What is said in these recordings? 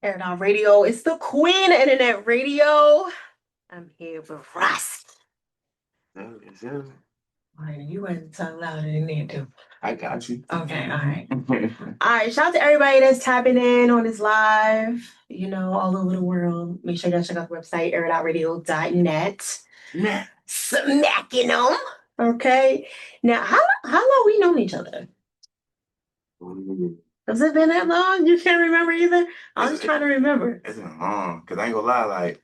AirItOutRadio. It's the queen of internet radio. I'm here with Russ. Yeah. All right, you want to talk louder than that too. I got you. Okay, all right. All right, shout out to everybody that's tapping in on this live, all over the world. Make sure you guys check out the website, AirItOutRadio.net. Nah. Smacking them. Okay. Now, how long we known each other? Has it been that long? You can't remember either? I was trying to remember. It's been long. Because I ain't gonna lie, like,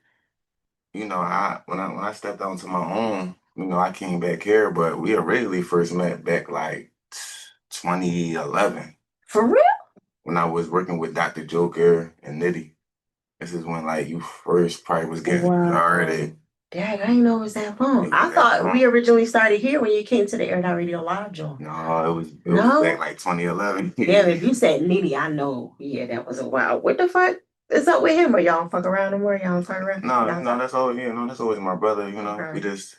when I stepped out into my own, I came back here, but we originally first met back like 2011. For real? When I was working with Dr. Joker and Nitty. This is when like you first probably was getting started. Dang, I didn't know it was that long. I thought we originally started here when you came to the AirItOutRadio live joint. No, it was back like 2011. Yeah, if you said Nitty, I know. Yeah, that was a while. What the fuck is up with him? Or y'all don't fuck around anymore? Y'all don't talk around? No, that's always that's always my brother. Okay. We just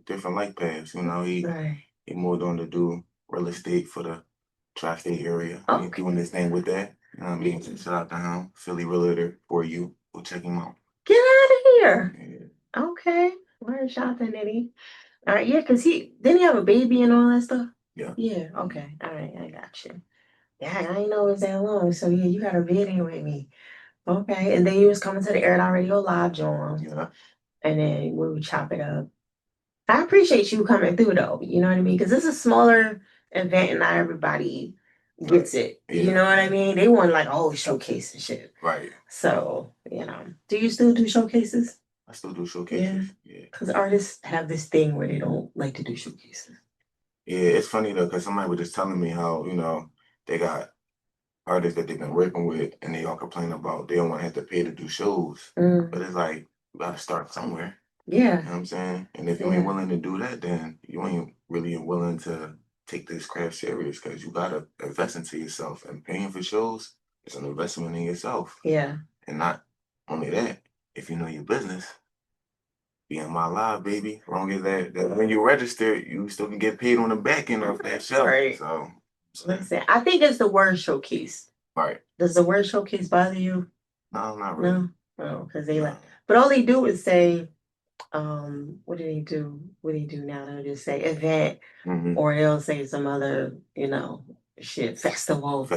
different life paths. He moved on to do real estate for the tri-state area. Okay. He's doing his thing with that. You know what I mean? So shout out to him, Philly Realtor for you. Go check him out. Get out of here. Yeah. Okay. Well, shout out to Nitty. All right, yeah, because didn't he have a baby and all that stuff? Yeah. Yeah, okay. All right, I got you. Yeah, I didn't know it was that long. So yeah, you had a video with me. Okay. And then you was coming to the AirItOutRadio live joint. Yeah. And then we would chop it up. I appreciate you coming through though. You know what I mean? Because this is a smaller event and not everybody gets it. Yeah. You know what I mean? They want like showcase and shit. Right. So, do you still do showcases? I still do showcases. Yeah. Because artists have this thing where they don't like to do showcases. Yeah, it's funny though, because somebody was just telling me how, they got artists that they've been working with and they all complain about they don't want to have to pay to do shows. But it's like, you got to start somewhere. Yeah. You know what I'm saying? And if you ain't willing to do that, then you ain't really willing to take this craft serious because you got to invest into yourself. And paying for shows is an investment in yourself. Yeah. And not only that, if you know your business, be on my live, baby. As long as that when you register, you still can get paid on the back end of that show. Right. So listen, I think it's the word showcase. Right. Does the word showcase bother you? No, not really. No, because but all they do is say, what do they do? What do they do now? They'll just say event, or they'll say some other, festival.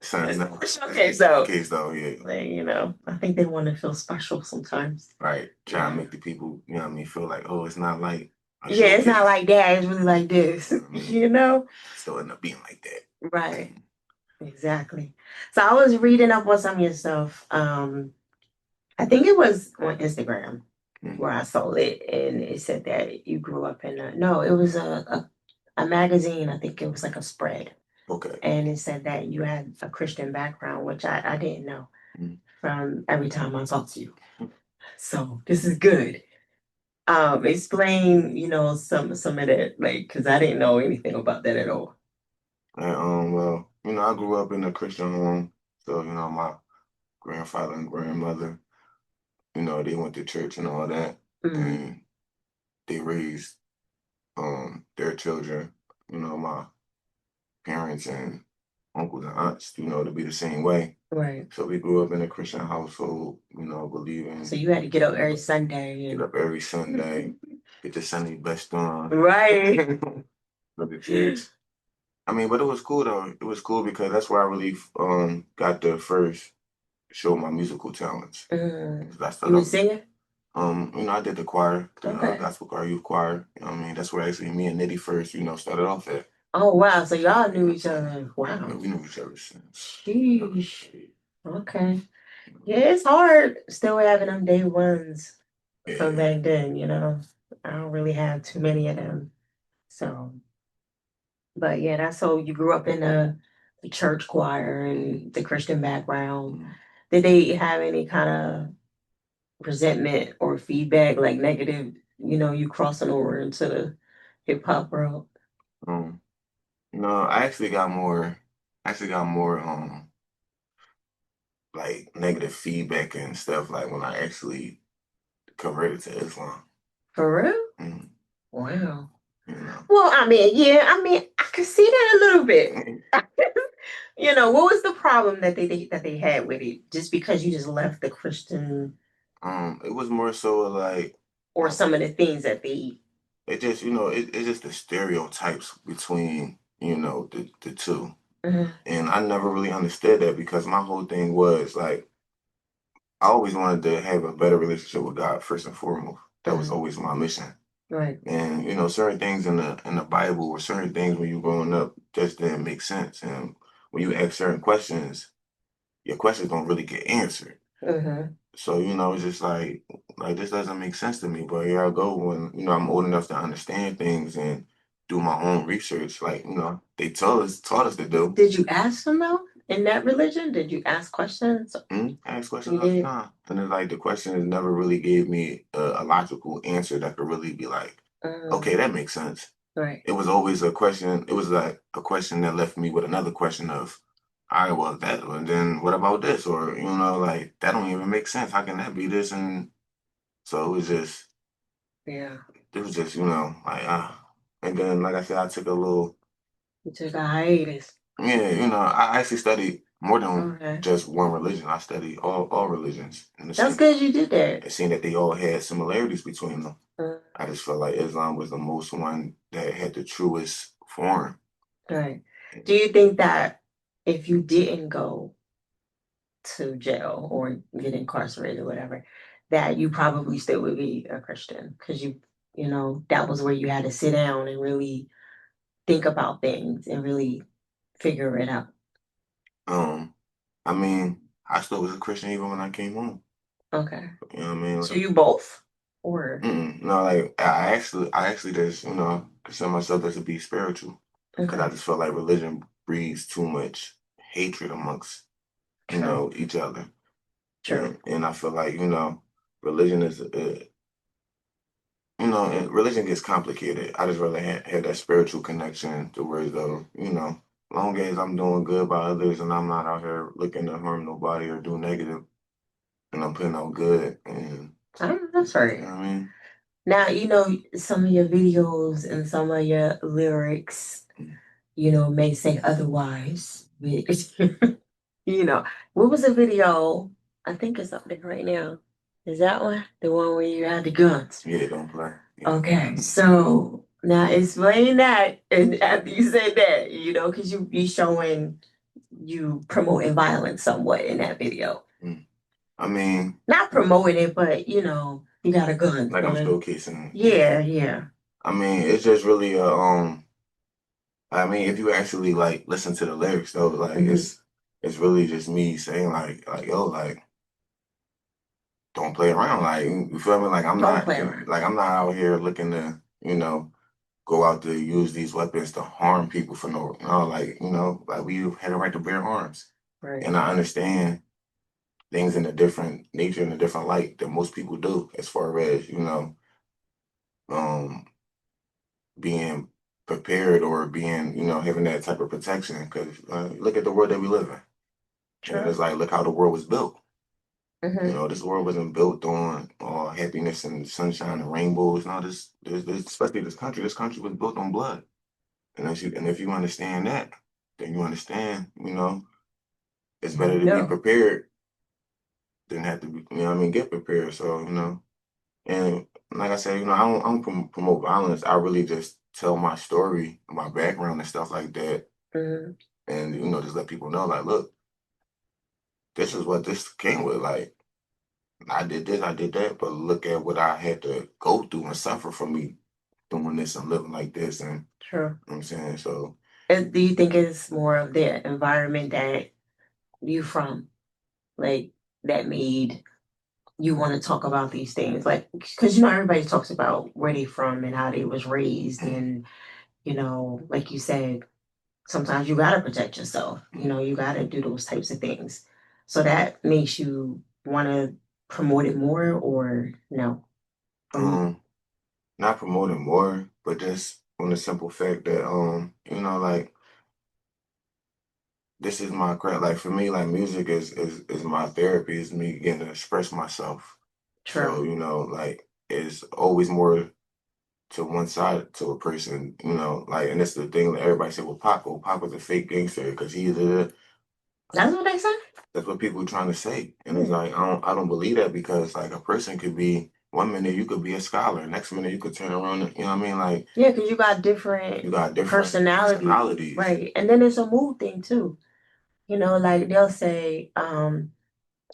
Showcase though, yeah. I think they want to feel special sometimes. Right. Try to make the people, feel like, oh, it's not like it's not like that. It's really like this. Still end up being like that. Right. Exactly. So I was reading up on some of your stuff. I think it was on Instagram where I saw it, and it said that you grew up in it was a magazine. I think it was like a spread. Okay. And it said that you had a Christian background, which I didn't know from every time I talked to you. So this is good. Explain, some of that, because I didn't know anything about that at all. Well, I grew up in a Christian home, so my grandfather and grandmother, they went to church and all that, and they raised their children, my parents and uncles and aunts, to be the same way. Right. So we grew up in a Christian household, believing. So you had to get up every Sunday. Get up every Sunday, get the Sunday best on. Right. Go to church. But it was cool though. It was cool because that's where I really got to first show my musical talents. You were singing? I did the choir, gospel choir, youth choir. That's where actually me and Nitty first, started off at. Oh wow! So y'all knew each other. Wow. We knew each other since. Sheesh. Okay. Yeah, it's hard still having them day ones from back then. I don't really have too many of them. So, but yeah, that's so you grew up in the church choir and the Christian background. Did they have any kind of resentment or feedback, like negative? You crossing over into the hip hop world. No, I actually got more like negative feedback and stuff like when I actually converted to Islam. For real? Wow. Well, I can see that a little bit. What was the problem that they had with it? Just because you just left the Christian, It was more so like or some of the things that they. it just it's just the stereotypes between the two, and I never really understood that because my whole thing was like I always wanted to have a better relationship with God first and foremost. That was always my mission. Right. And certain things in the Bible or certain things when you growing up just didn't make sense. And when you ask certain questions, your questions don't really get answered. So it's just like this doesn't make sense to me. But here I go when I'm old enough to understand things and do my own research. Like they taught us to do. Did you ask them though in that religion? Did you ask questions? I ask questions all the time, and then like the questions never really gave me a logical answer that could really be like, okay, that makes sense. Right. It was always a question. It was like a question that left me with another question of, all right, well that, and then what about this? Or like that don't even make sense. How can that be this? And so it was just, Yeah. it was just like and then like I said, I took a little. You took a hiatus. Yeah, I actually studied more than just one religion. I studied all religions. And That's good you did that. And seeing that they all had similarities between them. I just felt like Islam was the most one that had the truest form. Right. Do you think that if you didn't go to jail or get incarcerated or whatever, that you probably still would be a Christian? Because that was where you had to sit down and really think about things and really figure it out. I mean, I still was a Christian even when I came home. Okay. You know what I mean? So you both? Or no, like I actually just consider myself as to be spiritual because I just feel like religion breeds too much hatred amongst each other. True. And I feel like religion is and religion gets complicated. I just rather have that spiritual connection to where though long as I'm doing good by others and I'm not out here looking to harm nobody or do negative, and I'm putting out good. And that's right. You know what I mean? Now, some of your videos and some of your lyrics, may say otherwise. What was the video? I think it's up there right now. Is that one? The one where you had the guns? Yeah, don't play. Yeah. Okay, so now explain that. And after you said that, because you be showing you promoting violence somewhat in that video. I mean, not promoting it, but you got a gun. Like I'm showcasing. Yeah. I mean, it's just really I mean, if you actually like listen to the lyrics though, like it's really just me saying like yo, like don't play around. Like you feel me? Like I'm not out here looking to, go out to use these weapons to harm people for no, like, like we had a right to bear arms. Right. And I understand things in a different nature and a different light than most people do as far as, um being prepared or being, having that type of protection. Because look at the world that we live in. Sure. And it's like, look how the world was built. This world wasn't built on happiness and sunshine and rainbows. No, especially this country. This country was built on blood. And if you understand that, then you understand. It's better to be prepared than have to be. Get prepared. So and like I said, I don't promote violence. I really just tell my story, my background, and stuff like that, and just let people know, like, look, this is what this came with. Like, I did this, I did that, but look at what I had to go through and suffer from me doing this and living like this. And True. You know what I'm saying? So, do you think it's more of the environment that you from, like, that made you want to talk about these things? Like, because everybody talks about where they from and how they was raised, and like you said, sometimes you gotta protect yourself. You gotta do those types of things. So that makes you want to promote it more, or no? Not promoting more, but just on the simple fact that like this is my craft. Like for me, like music is my therapy. Is me getting to express myself. True. So like it's always more to one side to a person. Like, and that's the thing that everybody said. Well, Pac was a fake gangster because he That's what they say. That's what people are trying to say. And it's like I don't believe that because like a person could be one minute you could be a scholar, next minute you could turn around and, you know what I mean? Like yeah, because you got different personalities. Right. And then it's a mood thing too. You know, like they'll say, oh,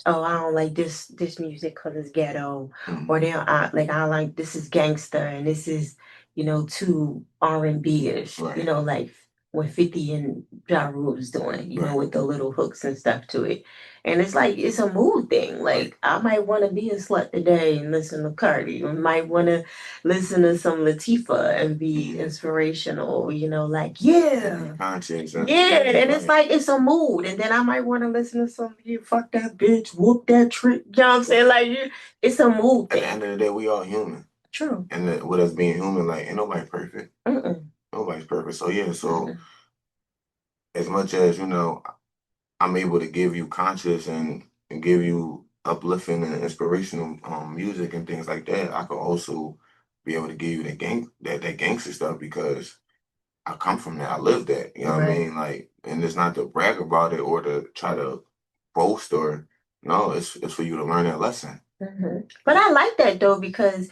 I don't like this music because it's ghetto, or they like I like this is gangster and this is too R&B-ish, Right. like what 50 and Ja Rule is doing, with the little hooks and stuff to it. And it's like it's a mood thing. Like I might want to be a slut today and listen to Cardi. I might want to listen to some Latifah and be inspirational, like yeah. Conscious. Yeah, and it's like it's a mood, and then I might want to listen to some you fuck that bitch, whoop that trick. You know what I'm saying? Like it's a mood At thing. the end of the day, we all human. True. And with us being human, like ain't nobody perfect. Nobody's perfect. So yeah, so as much as I'm able to give you conscious and give you uplifting and inspirational music and things like that, I could also be able to give you that gangster stuff because I come from that. I live that. You know what I mean? Like, and it's not to brag about it or to try to boast or no, it's for you to learn that lesson. But I like that though because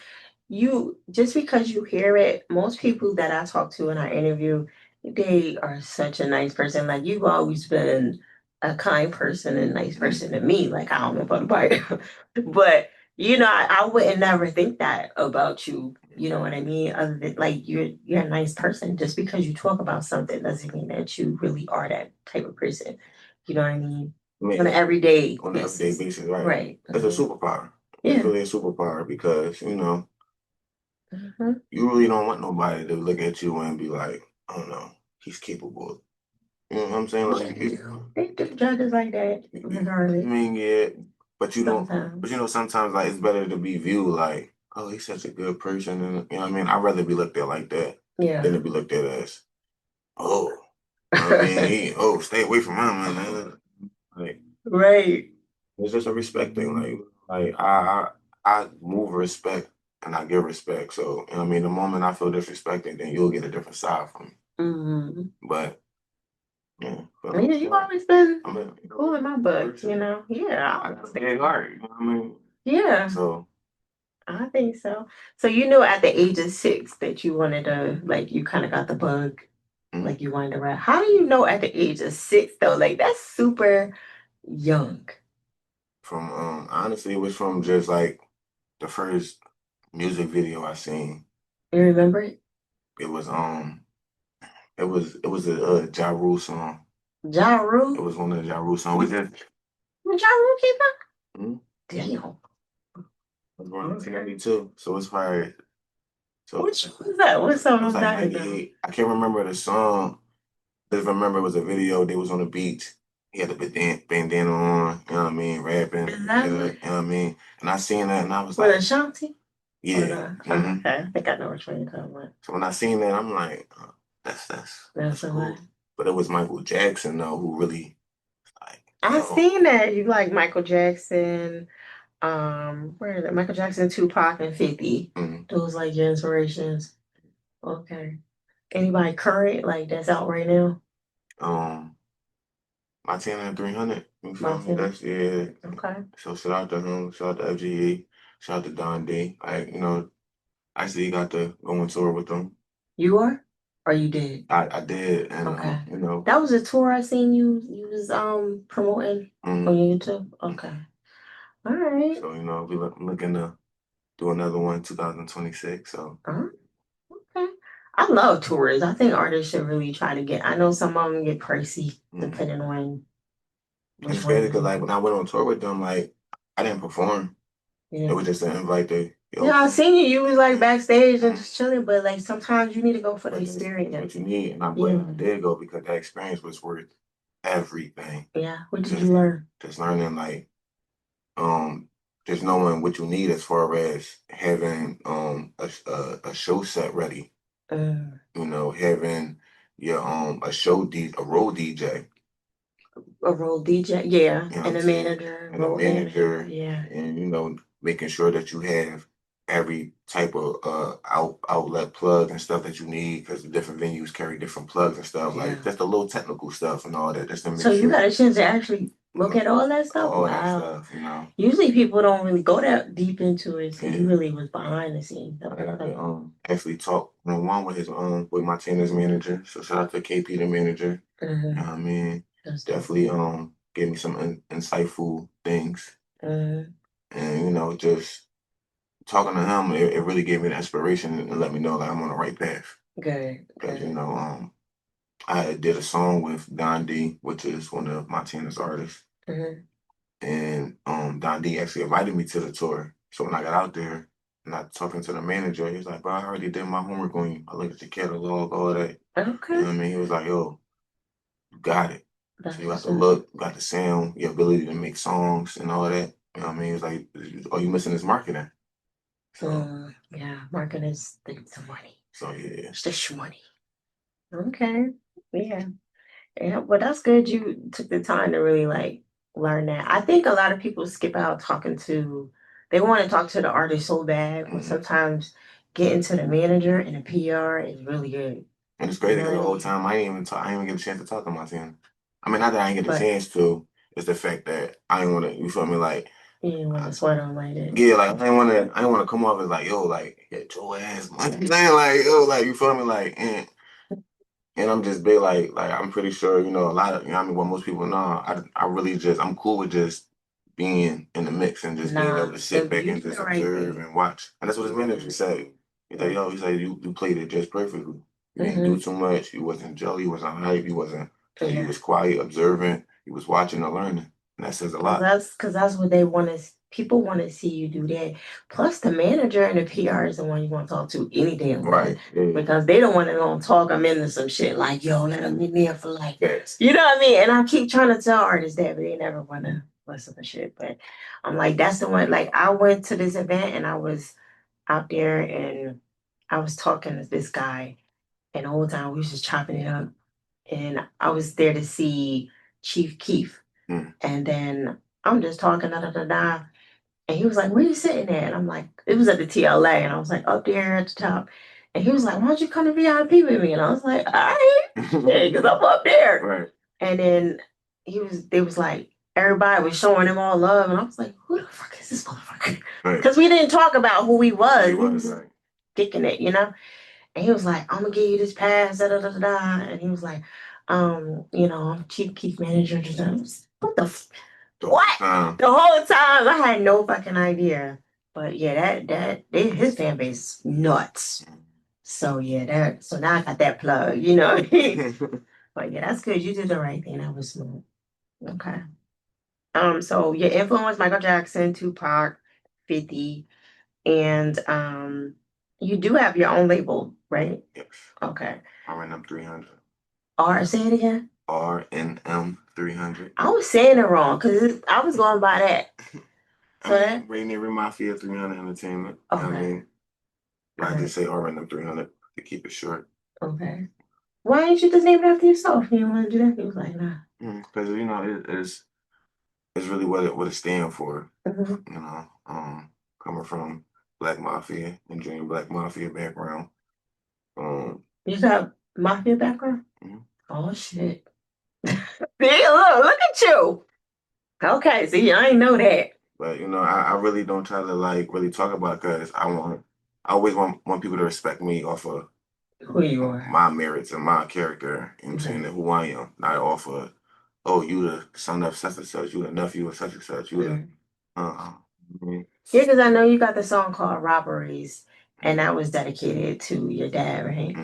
just because you hear it, most people that I talk to in our interview, they are such a nice person. Like you've always been a kind person and nice person to me. Like I don't know about nobody, but I wouldn't never think that about you. You know what I mean? Other than like you're a nice person. Just because you talk about something doesn't mean that you really are that type of person. You know what I mean? On an everyday basis, right? Right. It's a superpower. Yeah. It's really a superpower because you really don't want nobody to look at you and be like, oh no, he's capable. You know what I'm saying? Like they do judges like that, regardless. I mean, yeah, but you don't. Sometimes. But sometimes like it's better to be viewed like, oh, he's such a good person, and you know what I mean. I'd rather be looked at like that than to be looked at as, oh, I mean, stay away from him, man. Like, Right. it's just a respect thing. I move respect and I give respect. So you know what I mean. The moment I feel disrespected, then you'll get a different side from me. But yeah, you've always been cool in my book, Yeah. I got a big heart. You know what I mean? Yeah. So I think so. So you knew at the age of 6 that you wanted to, like, you kind of got the bug, like you wanted to rap. How do you know at the age of 6 though? Like that's super young. from honestly, it was from just like the first music video I seen. You remember it? It was it was a Ja Rule song. Ja Rule? It was one of the Ja Rule songs. When Ja Rule came out? Damn. I was born in 1992, so it's probably Which was that? What song was like that? 98. I can't remember the song. I just remember it was a video. They was on the beach. He had the bandana on. You know what I mean? Rapping. You know what I mean? And I seen that, and I was With like, Ashanti? yeah. Okay, I think I know which one you're talking about. So when I seen that, I'm like, oh, that's cool. But it was Michael Jackson though who really like. I seen that you like Michael Jackson. Where is it? Michael Jackson, Tupac, and 50. Those like your inspirations. Okay. Anybody current like that's out right now? My 10 and 300. You feel me? Montana. That's yeah. Okay. So shout out to him. Shout out to FGE. Shout out to Don D. Like actually got to go on tour with them. You are? Or you did? I did, and okay. That was a tour I seen you was promoting on YouTube. Okay. All right. So we looking to do another one 2026. So okay. I love tours. I think artists should really try to get. I know some of them get pricey depending on it's crazy because like when I went on tour with them, like I didn't perform. It was just an invite to. Yeah, I seen you. You was like backstage and just chilling, but like sometimes you need to go for the experience. What you need, and I did go because that experience was worth everything. Yeah. What did you learn? Just learning like just knowing what you need as far as having a show set ready. Having your a road DJ. A road DJ, yeah. And a manager, yeah. And making sure that you have every type of outlet plug and stuff that you need because the different venues carry different plugs and stuff. Yeah. Like just the little technical stuff and all that. Just to make So you sure got a chance to actually look at all that stuff? all that Wow. stuff, you know. Usually people don't really go that deep into it, so Yeah. you really was behind the scenes. I got to actually talk one with his with my tennis manager. So shout out to KP the manager. You know what I mean? That's Definitely gave me some insightful things. And you know, just talking to him, it really gave me the inspiration and let me know that I'm on the right path. Good. Because you know, I did a song with Don D, which is one of my tennis artists. And Don D actually invited me to the tour. So when I got out there and I talking to the manager, he was like, bro, I already did my homework on you. I looked at the catalog, all that. Okay. You know what I mean? He was like, yo, you got it. So you got the look, got the sound, your ability to make songs and all that. You know what I mean? He was like, all you missing is marketing. So yeah, marketing is the money. So yeah. It's the money. Okay. Yeah. Yeah, well, that's good. You took the time to really like learn that. I think a lot of people skip out they want to talk to the artist so bad, but sometimes getting to the manager and the PR is really good. And it's crazy because the whole time I ain't even get a chance to talk to my team. I mean, not that I ain't get a chance to, it's the fact that I ain't want to, you feel me, like, you didn't want to sweat on like that. Yeah, like I ain't want to come off as like, yo, like, get your ass, man. Like, yo, like, you feel me, like, and I'm just big, like I'm pretty sure, you know, a lot of, you know what I mean, what most people know, I really just, I'm cool with just being in the mix and just being able to sit back and just observe and watch. And that's what his manager said. He's like, yo, he said, you played it just perfectly. You didn't do too much. You wasn't jelly, you wasn't hype, you wasn't, you was quiet, observant, you was watching and learning. And that says a lot. Because that's what they want to, people want to see you do that. Plus, the manager and the PR is the one you want to talk to any damn way. Right. Yeah. Because they don't want to talk them into some shit like, yo, let them in there for like, you know what I mean? And I keep trying to tell artists that, but they never want to listen to shit. But I'm like, that's the one. Like, I went to this event and I was out there and I was talking to this guy, and the whole time we was just chopping it up. And I was there to see Chief Keef. And then I'm just talking, da da da da. And he was like, where you sitting at? And I'm like, it was at the TLA. And I was like, up there at the top. And he was like, why don't you come to VIP with me? And I was like, all right, because I'm up there. Right. And then they was like, everybody was showing him all love. And I was like, who the fuck is this motherfucker? Because we didn't talk about who he was. He was kicking it, you know? And he was like, I'm gonna give you this pass, da da da da da. And he was like, you know, I'm Chief Keef manager. What the what? The whole time I had no fucking idea. But yeah, his fan base is nuts. So yeah, so now I got that plug, you know. But yeah, that's good. You did the right thing. That was smooth. Okay. So your influence, Michael Jackson, Tupac, 50, and you do have your own label, right? Yes. Okay. R&M 300. Say it again. R&M 300. I was saying it wrong because I was going by that. So Rainier Mafia 300 Entertainment. Okay. You know what I mean? I just say R&M 300 to keep it short. Okay. Why didn't you just name it after yourself? You want to do that? He was like, nah. Because you know it's really what it stands for. You know, coming from Black Mafia and Junior Black Mafia background. You got Mafia background? Oh shit. See, look at you. Okay, see, I ain't know that. But you know, I really don't try to like really talk about it because I always want people to respect me off of who you are, my merits and my character. You know what I'm saying? And who I am, not off of, oh, you the son of such and such, you the nephew of such and such, you the Yeah, because I know you got the song called Robberies, and that was dedicated to your dad, right?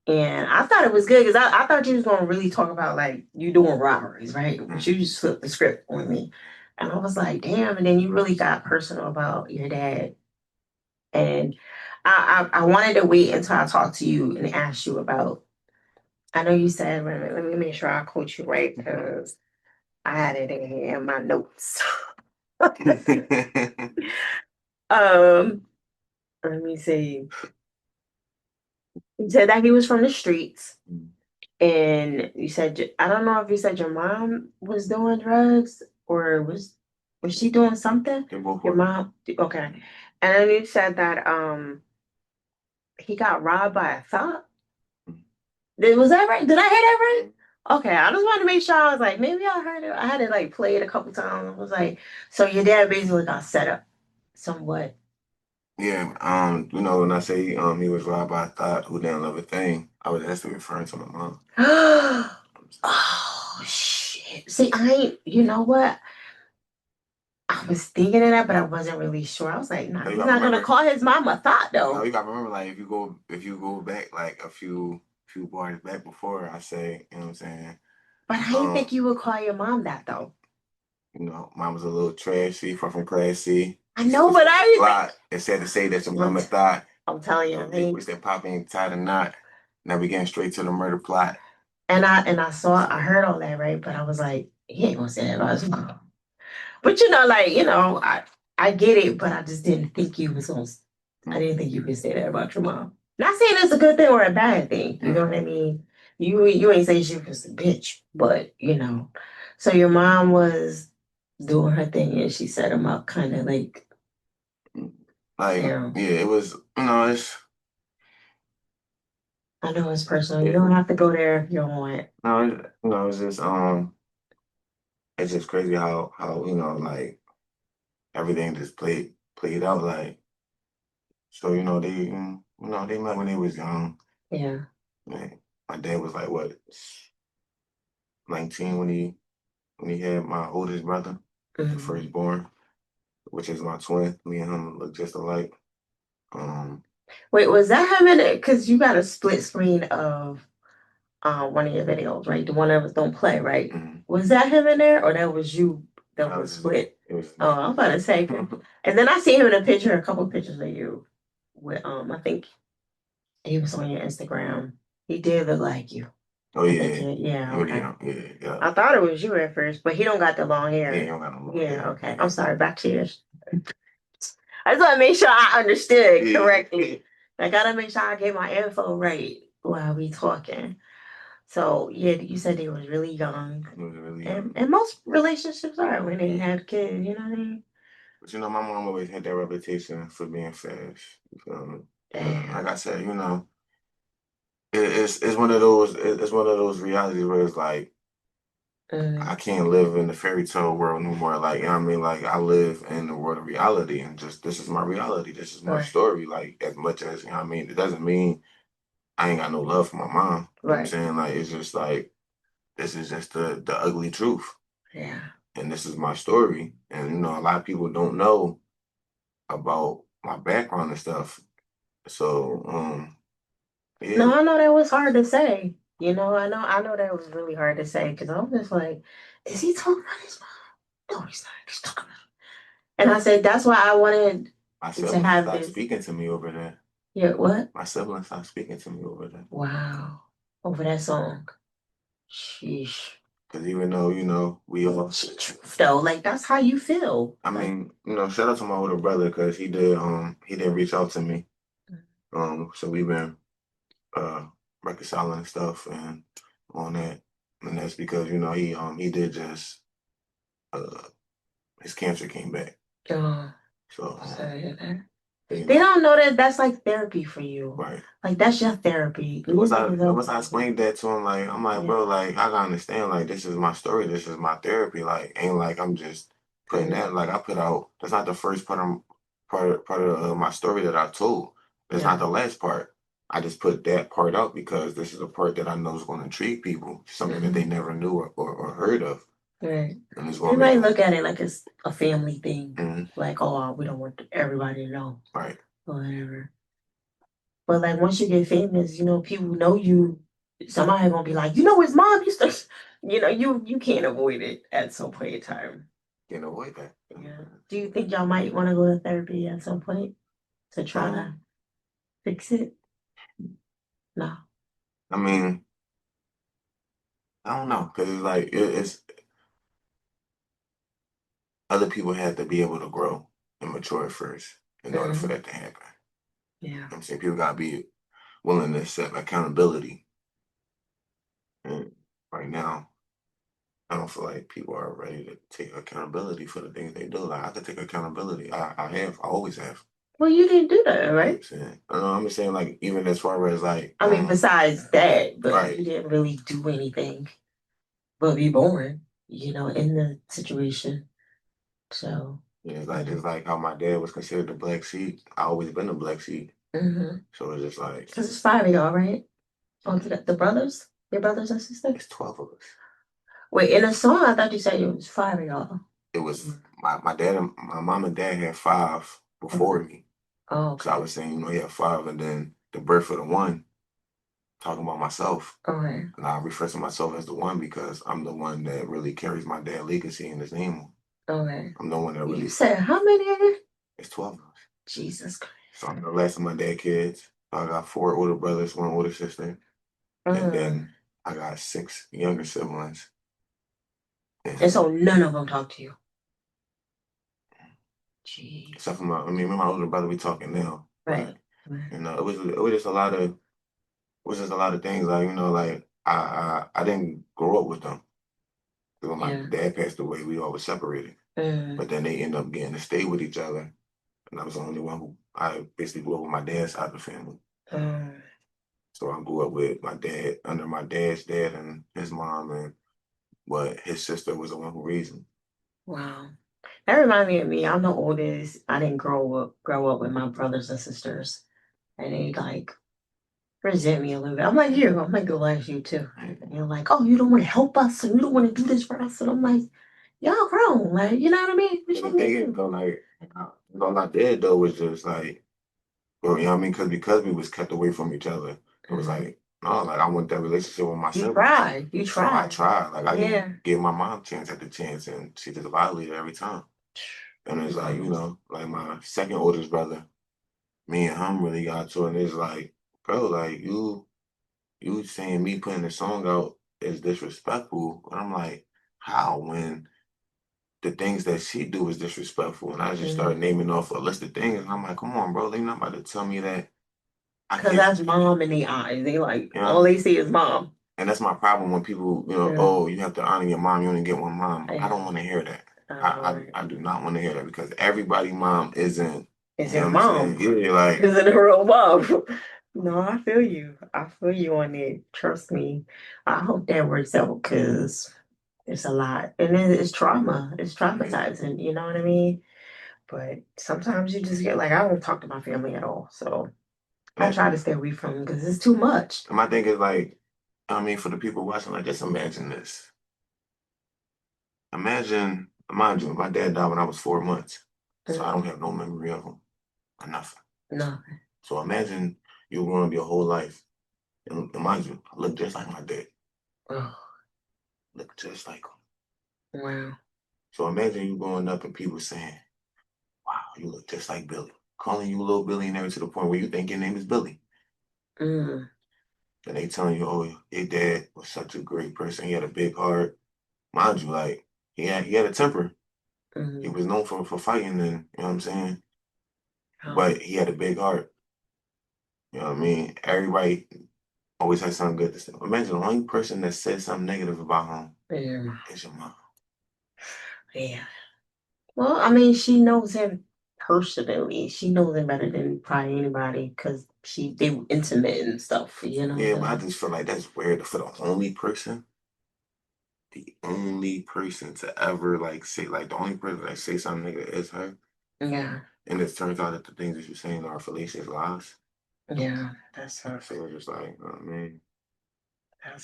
And I thought it was good because I thought you was going to really talk about like you doing robberies, right? But you just flipped the script on me. And I was like, damn. And then you really got personal about your dad. And I wanted to wait until I talked to you and ask you about, I know you said, wait a minute, let me make sure I quote you right because I had it in here in my notes. Let me see. You said that he was from the streets. And you said, I don't know if you said your mom was doing drugs or was she doing something? Your mom, okay. And then you said that he got robbed by a thought. Was that right? Did I hear that right? Okay, I just wanted to make sure. I was like, maybe I heard it. I had to like play it a couple times. I was like, so your dad basically got set up somewhat. Yeah, you know, when I say he was robbed by a thought who didn't love a thing, I was actually referring to my mom. Oh shit. See, I ain't, you know what? I was thinking of that, but I wasn't really sure. I was like, nah, So you he's gotta not gonna remember, call his mom a thought no, though. you gotta remember, like if you go back like a few bars back before, I say, you know what I'm saying? But I didn't think Um, you would call your mom that though. you know, mom was a little trashy, far from classy. I She know, pushed but that I didn't lot. It's sad to say that your think. mama thought, I'm telling you, they pushed that poppy and tied a knot. Now we getting straight to the murder plot. and I saw, I So, heard all that, right? But I was like, he ain't gonna say that about his mom. But like, I get it, but I just didn't think you was gonna. I didn't think you could say that about your mom. Not saying it's a good thing or a bad thing. You know what I mean? You ain't say she was a bitch, but So your mom was doing her thing, and she set him up, kind of like, like, yeah, it was, you know, I know it's personal. You don't have to go there if you don't want. no, you know, it's just crazy how you know, like everything just played out like. So you know they met when they was young. Yeah. Man, my dad was like what 19 when he had my oldest brother, the Mhm. firstborn, which is my twin. Me and him look just alike. Wait, was that him in it? Because you got a split screen of one of your videos, right? The one that was don't play, right? Mhm. Was that him in there, or that was you that That was was just me. split? It was Oh, I'm about to say. And then I see him in a picture, a couple pictures of you with I think he was on your Instagram. He did look like you. Oh I think yeah, yeah, really, okay. yeah. I thought it was you at first, but he don't got the long Yeah, hair. you don't got no more. Yeah, Yeah, okay. yeah. I'm sorry, back to yours. I just want to make sure I understood Yeah. correctly. I gotta make sure I get my info right while we talking. So yeah, you said they was really young, It was really and most relationships are when they have kids. You know what I mean? But you know, my mom always had that reputation for being fast. You feel me? And like Damn. I said, you know, it's one of it's one of those realities where it's like I Mm, can't live in the fairy tale world no more. Like, you know what I mean? Like I live in the world of reality and just this is my reality. This is my right. story. Like as much as, you know what I mean? It doesn't mean I ain't got no love for my mom. You know what I'm Right. saying? Like it's just like this is just the ugly truth. Yeah. And this is my story. And you know, a lot of people don't know about my background and stuff. So, yeah, No, I know that was hard to say. I know that was really hard to say because I was just like, is he talking about his mom? No, he's not. He's talking about. And I said that's why I wanted my to siblings have stopped this. speaking to me over that. Yeah. What? My siblings stopped speaking to me over that. Wow. Over that song. Sheesh. Because even though, you know, we all, Truth though, like that's how you feel. I Like. mean, you know, shout out to my older brother because he did reach out to me. So we've been uh reconciling stuff and on that. And that's because, you know, he did just, uh, his cancer came back. Oh, So, sorry to hear that. you They know, don't know that that's like therapy for you. right. Like that's your therapy. And These niggas don't. once I explained that to him, like I'm like, Yeah. bro, like I gotta understand, like this is my story, this is my therapy. Like ain't like I'm just putting Mhm. that like I put out. That's not the first part of my story that I told. That's not Yeah. the last part. I just put that part out because this is a part that I know is going to intrigue people, something that they Hmm. never knew or heard of, Right. and it's They going to make might them. look at it like it's a family thing. Mhm. Like, oh, we don't want everybody to know Right. or whatever. But like once you get famous, people know you. Somebody gonna be like, his mom used to. You can't avoid it at some point in time. Can't avoid that. Yeah. Do you think y'all might want to go to therapy at some point to try to Um, fix it? No. I mean, I don't know because it's like it's other people have to be able to grow and mature first in order for Hmm. that to happen. Yeah. I'm saying people gotta be willing to accept accountability. And right now, I don't feel like people are ready to take accountability for the things they do. Like I could take accountability. I have. I always have. Well, you didn't do that, right? I'm just saying, like, even as far as like, I mean, besides that, but right. you didn't really do anything but be born, in the situation. So Yeah, it's like how my dad was considered the black sheep. I always been the black sheep. So it's just like because it's five of y'all, right? Oh, the brothers, your brothers and sisters. It's 12 of us. Wait, in a song, I thought you said it was five of y'all. It was my dad and my mom and dad had five before me. Oh, so I was saying, he had five, and then the birth of the one, talking about myself. Okay. And I refer to myself as the one because I'm the one that really carries my dad's legacy in his name. Okay. I'm the one that really. You said how many of it? It's 12 of us. Jesus Christ. So I'm the last of my dad kids. I got 4 older brothers, 1 older sister, and then I got 6 younger siblings. And so none of them talk to you. Jeez. Except for my older brother, we talking now. Right. But, it was just a lot of things, like, like I didn't grow up with them. When my dad passed away, we all were separated. But then they ended up getting to stay with each other. And I was the only one who I basically grew up with my dad's side of the family. So I grew up with my dad, under my dad's dad and his mom, but his sister was the one who raised me. Wow. That reminds me of me. I'm the oldest. I didn't grow up with my brothers and sisters. And they like resent me a little bit. I'm like you. I'm like the last you too. And they're like, oh, you don't want to help us and you don't want to do this for us. And I'm like, y'all grown. Like, you know what I mean? The thing is, though, like, my dad, though, was just like, well, you know what I mean? Because we was kept away from each other. It was like, no, like, I want that relationship with my siblings. You So I tried. Like, I Yeah. gave my mom chance after chance, and she just violated every time. And it's like, like my second oldest brother, me and him really got to it. And it's like, bro, like, you saying me putting the song out is disrespectful. And I'm like, how? When the things that she do is disrespectful. And I just started naming off a list of things. And I'm like, come on, bro, they not about to tell me that. Because that's mom in the eyes. They like, all they see is mom. And that's my problem when people, oh, you have to honor your mom. You only get one mom. I don't want to hear that. I do not want to hear that, because everybody mom isn't. Isn't mom. Yeah, like. Isn't a real mom. No, I feel you. I feel you on it. Trust me. I hope that works out, because it's a lot. And it's trauma. It's traumatizing. You know what I mean? But sometimes you just get like, I don't talk to my family at all. So I try to stay away from them because it's too much. And my thing is, like, for the people watching, like, just imagine this. Imagine, mind you, my dad died when I was 4 months. So I don't have no memory of him or nothing. Nothing. So imagine you growing up your whole life. And mind you, I look just like my dad. Look just like him. Wow. So imagine you growing up and people saying, wow, you look just like Billy. Calling you little billionaire to the point where you think your name is Billy. And they telling you, oh, your dad was such a great person. He had a big heart. Mind you, like, he had a temper. He was known for fighting, and you know what I'm saying? But he had a big heart. You know what I mean? Everybody always has something good to say. Imagine the only person that said something negative about him is your mom. Yeah. Well, I mean, she knows him personally. She knows him better than probably anybody because they were intimate and stuff, Yeah, but I just feel like that's weird for the only person to ever, like, say, like, the only person that say something negative is her. Yeah. And it turns out that the things that you're saying are fallacious lies. Yeah, that's her. So it's just like, oh, man. And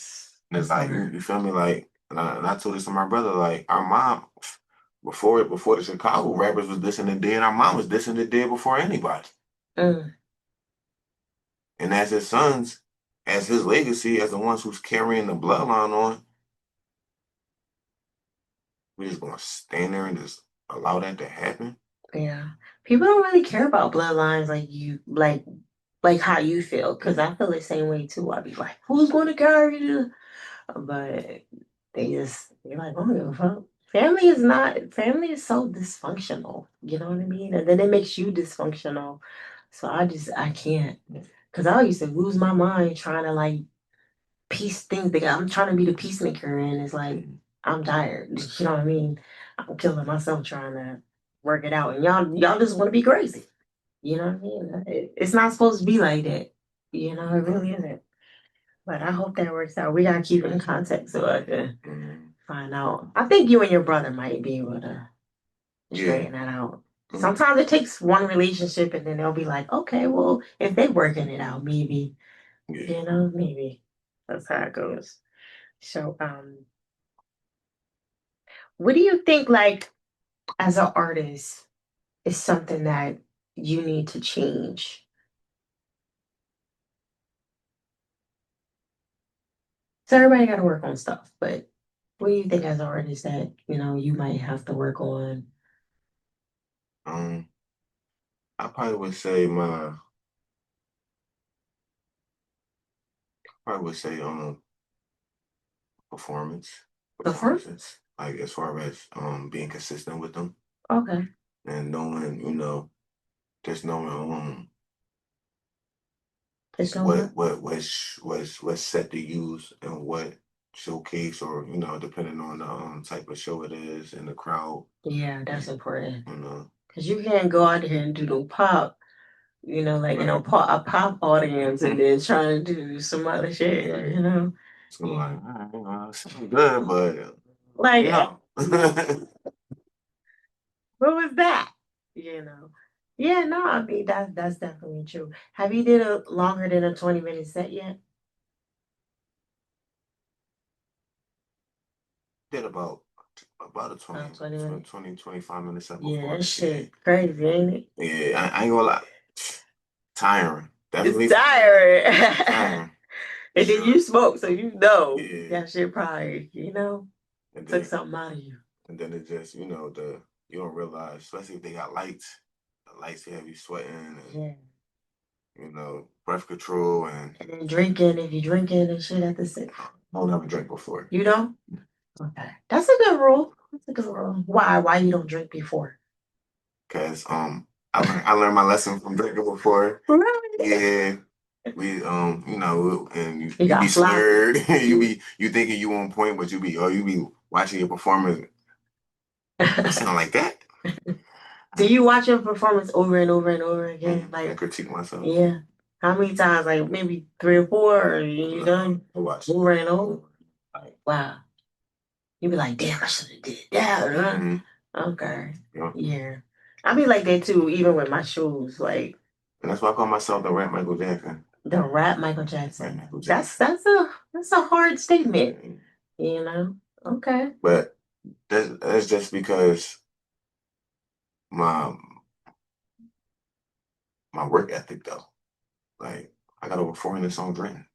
it's like, you feel me? Like, and I told this to my brother, like, our mom, before the Chicago rappers was dissing the dead, our mom was dissing the dead before anybody. And as his sons, as his legacy, as the ones who's carrying the bloodline on, we're just gonna stand there and just allow that to happen. Yeah. People don't really care about bloodlines like you, like how you feel, because I feel the same way too. I'd be like, who's going to carry the? But they're like, oh, give a fuck. Family is so dysfunctional. You know what I mean? And then it makes you dysfunctional. So I can't. Because I used to lose my mind trying to like piece things together. I'm trying to be the peacemaker, and it's like, I'm tired. You know what I mean? I'm killing myself trying to work it out. And y'all just want to be crazy. You know what I mean? It's not supposed to be like that. You know, it really isn't. But I hope that works out. We gotta keep in contact so I can find out. I think you and your brother might be able to straighten that out. Sometimes it takes one relationship and then they'll be like, okay, well, if they working it out, maybe, you know, maybe that's how it goes. So, what do you think, like, as an artist, is something that you need to change? So everybody got to work on stuff, but what do you think as an artist that, you know, you might have to work on? Um, I probably would say performance Before? performances, like as far as being consistent with them Okay. and knowing, just knowing It's no what? what's set to use and what showcase or depending on the type of show it is and the crowd. Yeah, that's important. You know, Because you can't go out there and do no pop, you know, like, you know, a pop audience and then trying to do some other shit, you know? so like, sounds good, but Like, no. what was that? You know? Yeah, no, I mean, that's definitely true. Have you did a longer than a 20-minute set yet? Did about a 20, 20 minutes. 20, 25 minutes up Yeah, before. that shit crazy, ain't it? Yeah, I ain't gonna lie. Tiring. Definitely It's tiring. tiring. And then you smoke, so you know Yeah. that shit probably, you know, And took then something out of you. and then it just, you don't realize, especially if they got lights, the lights have you sweating and Yeah. breath control and And then drinking, if you drinking and shit at the same. I don't have a drink before. You know? Okay. That's a good rule. That's a good rule. Why? Why you don't drink before? Cause I learned my lesson from drinking before. Really? Yeah. And you You got be fly. slurred. you thinking you on point, but you be watching your performance. I sound like that. Do you watch your performance over and over and over again? I critique myself. Yeah. How many times? Like maybe 3 or 4, or you done I watch over and over? Wow. You be like, damn, I should have did that, huh? Okay. Yeah. I be like that too, even with my shoes. Like, and that's why I call myself the rap Michael Jackson. the rap Michael Jackson. That's a hard statement, you know? Okay. But that's just because my my work ethic though. Like I got over 400 songs written.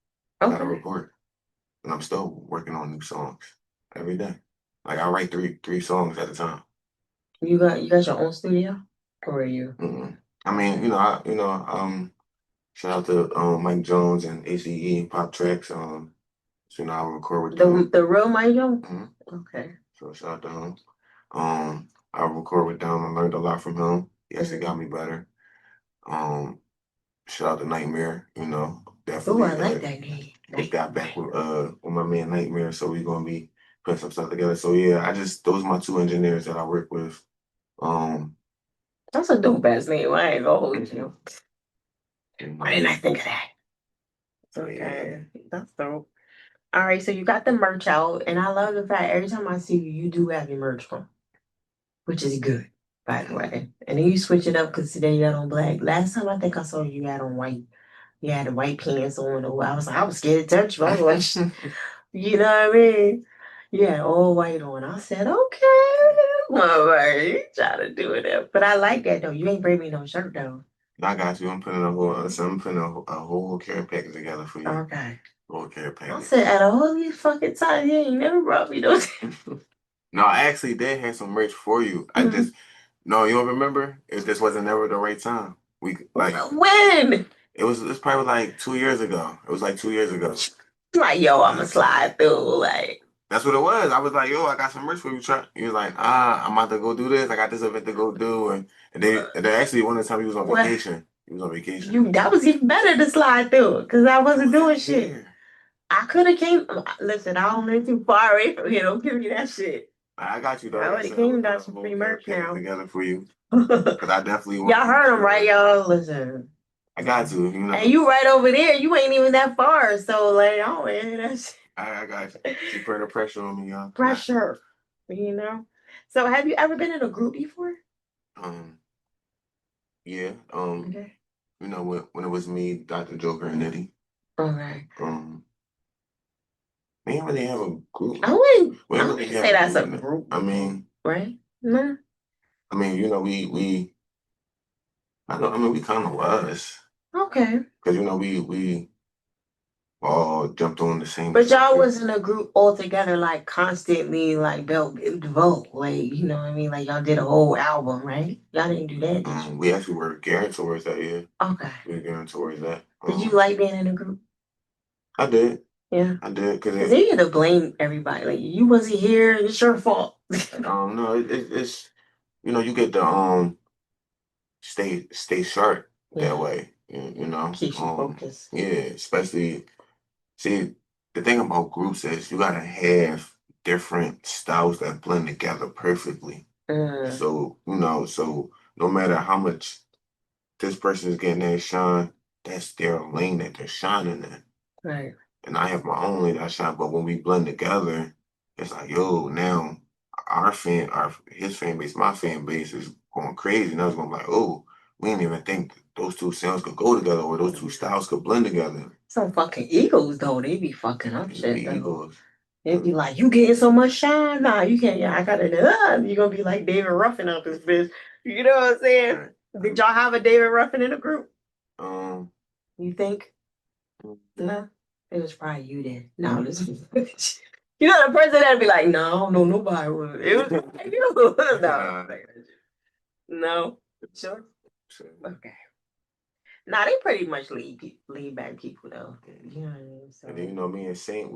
I got to record, and I'm still working on new songs every day. Like I write three songs at a time. You got your own studio? Or are you? I mean, shout out to Mike Jones and ACE Pop Tracks. I record with them. The real Mike Jones? Okay. So shout out to him. I record with them. I learned a lot from him. He actually got me better. Shout out to Nightmare. Definitely. Oh, I like that name. Just got back with my man Nightmare, so we gonna be putting some stuff together. So yeah, those are my two engineers that I work with. That's a dope ass name. I ain't gonna hold you. Why didn't I think of that? Okay, that's dope. All right, so you got the merch out, and I love the fact every time I see you, you do have your merch on, which is good, by the way. And then you switch it up because today you had on black. Last time I think I saw you had on white. You had the white pants on, or I was scared to touch you. I was like, you know what I mean? You had all white on. I said, okay, all right, you try to do it. But I like that though. You ain't bring me no shirt though. I got you. I'm putting a whole care package together for you. Okay. Whole care package. I said, out of all these fucking times, you ain't never brought me those. No, I actually did have some merch for you. I just no, you don't remember? It just wasn't never the right time. We like when? It's probably like 2 years ago. It was like 2 years ago. Like, yo, I'ma slide through. Like, that's what it was. I was like, yo, I got some merch for you. He was like, I'm about to go do this. I got this event to go do. And they actually one of the time he was on vacation. He was on vacation. That was even better to slide through because I wasn't doing shit. I could have came. Listen, I don't live too far away from here. Don't give me that shit. I got you though. I Like I would have said, came down some free merch get it now. together for you. Cause I definitely want Y'all to make heard him, sure. right, y'all? Listen. I got to, you know. And you right over there. You ain't even that far. So, like, I don't hear that shit. I got you. Keep putting the pressure on me, y'all. Pressure. You know? So, have you ever been in a group before? Yeah. Okay. You know, when it was me, Dr. Joker, and Eddie. Okay. We didn't really have a group. I wouldn't say that's a group. I mean, right? No. I mean, you know, I mean, we kind of was. Okay. Because, you know, we all jumped on the same. But y'all was in a group all together, like constantly, like devote, like you know what I mean? Like y'all did a whole album, right? Y'all didn't do that, did you? We actually were gearing towards that, yeah. Okay. We were gearing towards that. Did you like being in a group? I did. Yeah. I did. Because they get to blame everybody. Like you wasn't here, it's your fault. No, it's you know, you get to stay sharp that way. You know. Keeps you focused. Yeah, especially see the thing about groups is you gotta have different styles that blend together perfectly. So, you know, so no matter how much this person is getting their shine, that's their lane that they're shining in. Right. And I have my own lane that I shine, but when we blend together, it's like, yo, now his fan base, my fan base is going crazy. And I was going to be like, oh, we didn't even think those two sounds could go together or those two styles could blend together. Some fucking egos though, they be fucking up shit. Egos. They'd be like, you getting so much shine? Nah, you can't. Yeah, I gotta. You're gonna be like David Ruffin up his bitch. You know what I'm saying? Right. Did y'all have a David Ruffin in the group? You think? No, it was probably you then. No, this was. You know the person that'd be like, no, no, nobody would. It was like you. No, no, sure. Okay. Nah, they pretty much lead back people though. You know what I mean? So. And then you know me and Saint,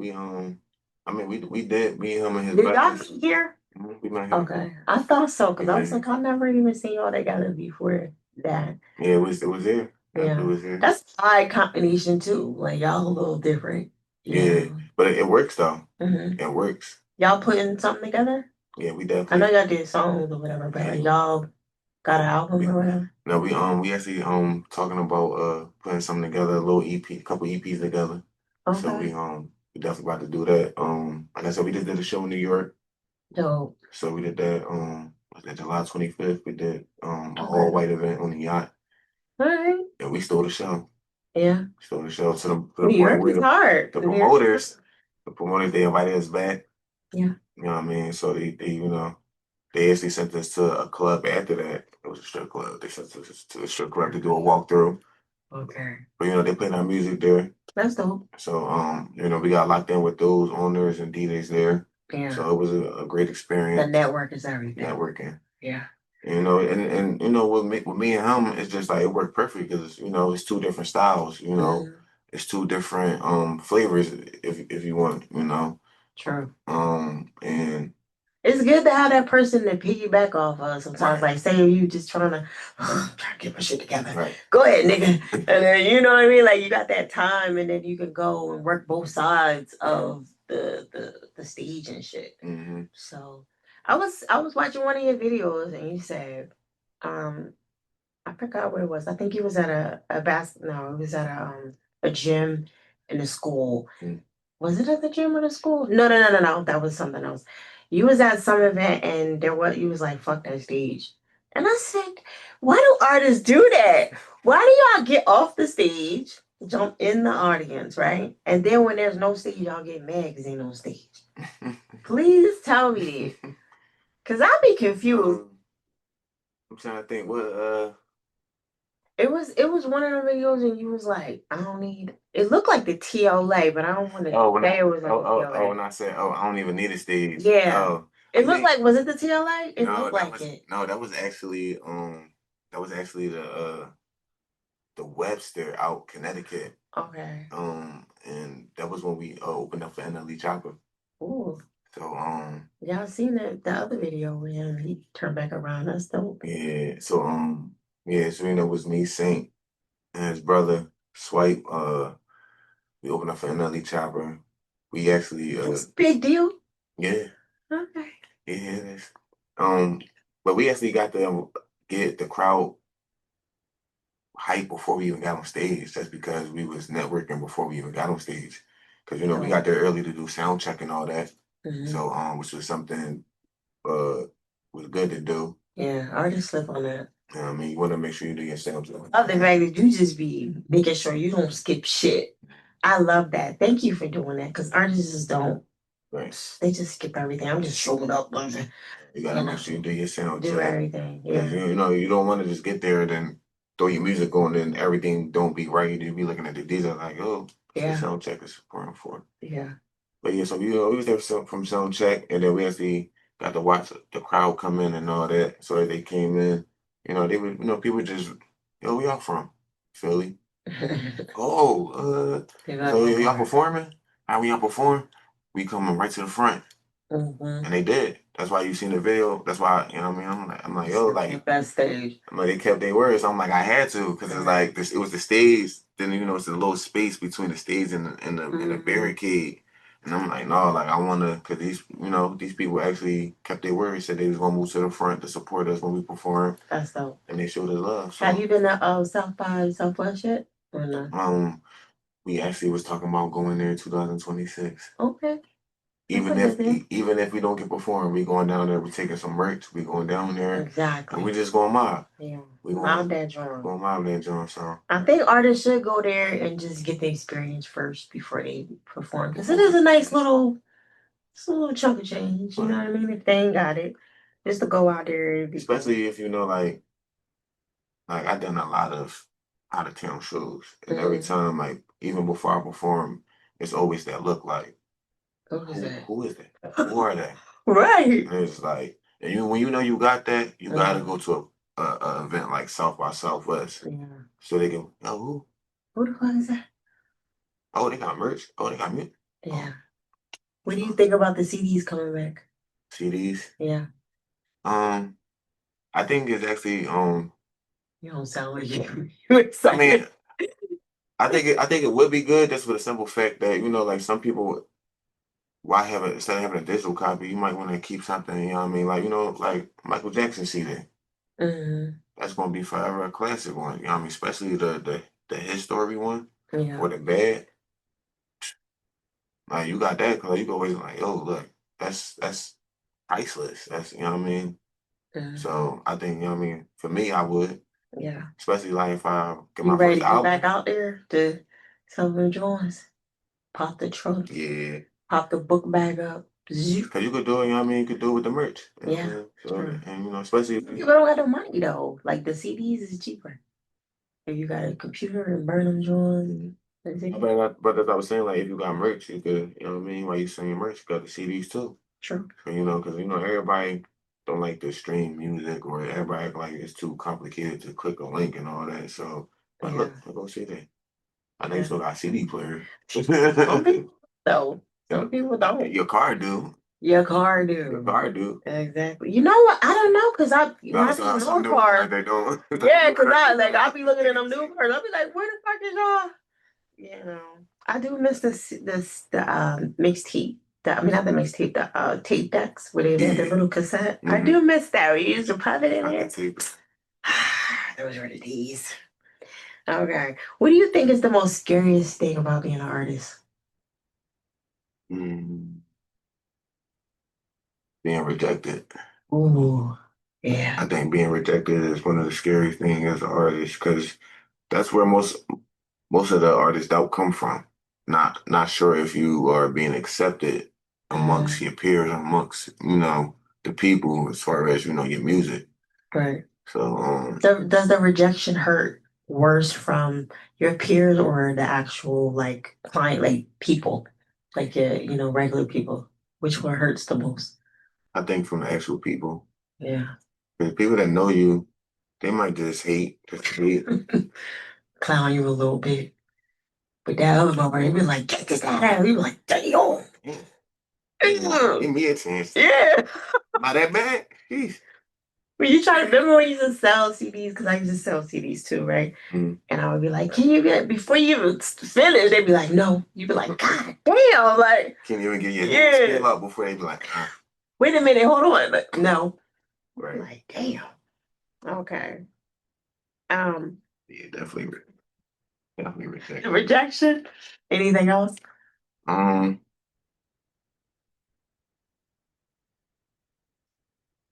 I mean we did me and him and his did brothers. Y'all meet here? We met here. Okay, I thought so because I was like, I never even seen y'all together before that. Yeah, it was there. Yeah, it was there. That's high combination too. Like y'all a little different. Yeah, but it works though. Mm-hmm. It works. Y'all putting something together? Yeah, we definitely. I know y'all did songs or whatever, but like y'all got an album or whatever. No, we actually talking about putting something together, a little EP, couple EPs together. Okay. So we definitely about to do that. Like I said, we just did a show in New York. Dope. So we did that was that July 25th? We did a all white event on the yacht. All right. And we stole the show. Yeah. Stole the show to the New York is hard. The promoters, they invited us back. Yeah. You know what I mean? So they you know, they actually sent us to a club after that. It was a strip club. They sent us to a strip club to do a walkthrough. Okay. But you know, they played our music there. That's dope. So you know, we got locked in with those owners and DJs there. Yeah. So it was a great experience. The network is everything. Networking. Yeah. You know, and you know, with me and him, it's just like it worked perfect because you know it's two different styles. You know, it's two different flavors if you want. You know. True. And it's good to have that person to piggyback off of sometimes. Right. Like, say you just trying to get my shit together. Right. Go ahead, nigga. And then, you know what I mean? Like, you got that time, and then you can go and work both sides of the stage and shit. Mm-hmm. So, I was watching one of your videos, and you said, I forgot where it was. I think it was at it was at a gym in a school. Was it at the gym or the school? No. That was something else. You was at some event and you was like, fuck that stage. And I said, why do artists do that? Why do y'all get off the stage, jump in the audience, right? And then when there's no stage, y'all get mad because ain't no stage. Please tell me that. Cause I'll be confused. I'm trying to think what it was one of the videos and you was like, I don't need it looked like the TLA, but I don't want to say it was like the TLA. When I said, I don't need a stage. Yeah. It looked like was it the TLA? It looked like it. No, that was actually the Webster out Connecticut. Okay. And that was when we opened up for NLE Chopper. Ooh. So y'all seen the other video where he turned back around. That's dope. Yeah. So so you know it was me, Saint, and his brother Swipe. We opened up for NLE Chopper. We actually That's a big deal. Yeah. Okay. Yeah. But we actually got to get the crowd hype before we even got on stage. That's because we was networking before we even got on stage. Because we got there early to do sound check and all that. So which was something was good to do. Yeah, artists slip on that. I mean, you want to make sure you do your sound check. Other fact that you just be making sure you don't skip shit. I love that. Thank you for doing that because artists just don't. Right. They just skip everything. I'm just showing up. You gotta make sure you do your sound check. Do everything. Yeah. You don't want to just get there and then throw your music on and everything don't be right. You be looking at the DJ like, oh, the sound check is important for it. Yeah. But yeah, so we was there from sound check, and then we actually got to watch the crowd come in and all that. So as they came in, they would, people just, where y'all from? Philly. Oh, so y'all performing? How we y'all perform? We coming right to the front. And they did. That's why you seen the video. That's why, what I mean? I'm like, yo, like best stage. I'm like, they kept their words. I'm like, I had to, because it's like this. It was the stage. Then it's a little space between the stage and the barricade. And I'm like, no, like I wanna, because these people actually kept their word. Said they was gonna move to the front to support us when we perform. That's dope. And they showed us love. So. Have you been to South by Southwest yet? Or no? We actually was talking about going there in 2026. Okay. Even if we don't get performed, we going down there. We taking some merch. We going down there. Exactly. And we just going mob. Yeah. We mob that drum. Going mob that drum. So I think artists should go there and just get the experience first before they perform, because it is a nice little, it's a little chunk of change. You know what I mean? If they ain't got it, just to go out there. Especially if like I done a lot of out of town shows, and every time, like even before I perform, it's always that look like. Who is that? Who are they? Right. And it's like, and when you got that, you gotta go to a event like South by Southwest. Yeah. So they can, who? Who the fuck is that? Oh, they got merch. Oh, they got music. Yeah. What do you think about the CDs coming back? CDs? Yeah. I think it's actually You don't sound like you excited. I mean, I think it would be good just for the simple fact that like some people, why have it instead of having a digital copy, you might want to keep something. You know what I mean? Like like Michael Jackson CD. That's gonna be forever a classic one. You know what I mean? Especially the His Story one or the Bad. Like you got that because you go always like, yo, look, that's priceless. That's what I mean. So I think what I mean, for me, I would. Yeah. Especially like if I get my first album. You ready to get back out there to Southern Jones? Pop the trunk. Yeah. Pop the book bag up. Because you could do it, you could do it with the merch. Yeah. So, and especially if you don't have the money though. Like the CDs is cheaper. If you got a computer and burn them joints. But as I was saying, like if you got merch, you could, what I mean, while you selling merch, you got the CDs too. True. So, because everybody don't like to stream music, or everybody act like it's too complicated to click a link and all that. So, but look, go see that. I know you still got CD player. So some people don't. Your car do. Your car do. Your car do. Exactly. You know what? I don't know, because I new cars. They don't. Yeah, because I'll be looking at them new cars. I'll be like, where the fuck is y'all? I do miss the mixtape. Not the mixtape, the tape decks where they had the little cassette. I do miss that. We used to put it in there. Those were the days. Okay. What do you think is the most scariest thing about being an artist? Being rejected. Ooh, yeah. I think being rejected is one of the scariest things as an artist, because that's where most of the artists doubt come from. Not sure if you are being accepted amongst your peers, amongst the people, as far as your music. Right. So does the rejection hurt worse from your peers or the actual like client, like people, like regular people? Which one hurts the most? I think from the actual people. Yeah. The people that know you, they might just hate. Clown you a little bit. But that other motherfucker, he be like, get this out of here. He be like, damn. Give me a chance. Yeah. Not that bad. Jeez. When you try to remember when you used to sell CDs, because I used to sell CDs too, right? And I would be like, can you before you even finish, they'd be like, no. You'd be like, God damn, like. Can you even get your hands skill up before they be like, Wait a minute, hold on. No. Right. Like, damn. Okay. Yeah, definitely, definitely rejection. Rejection. Anything else?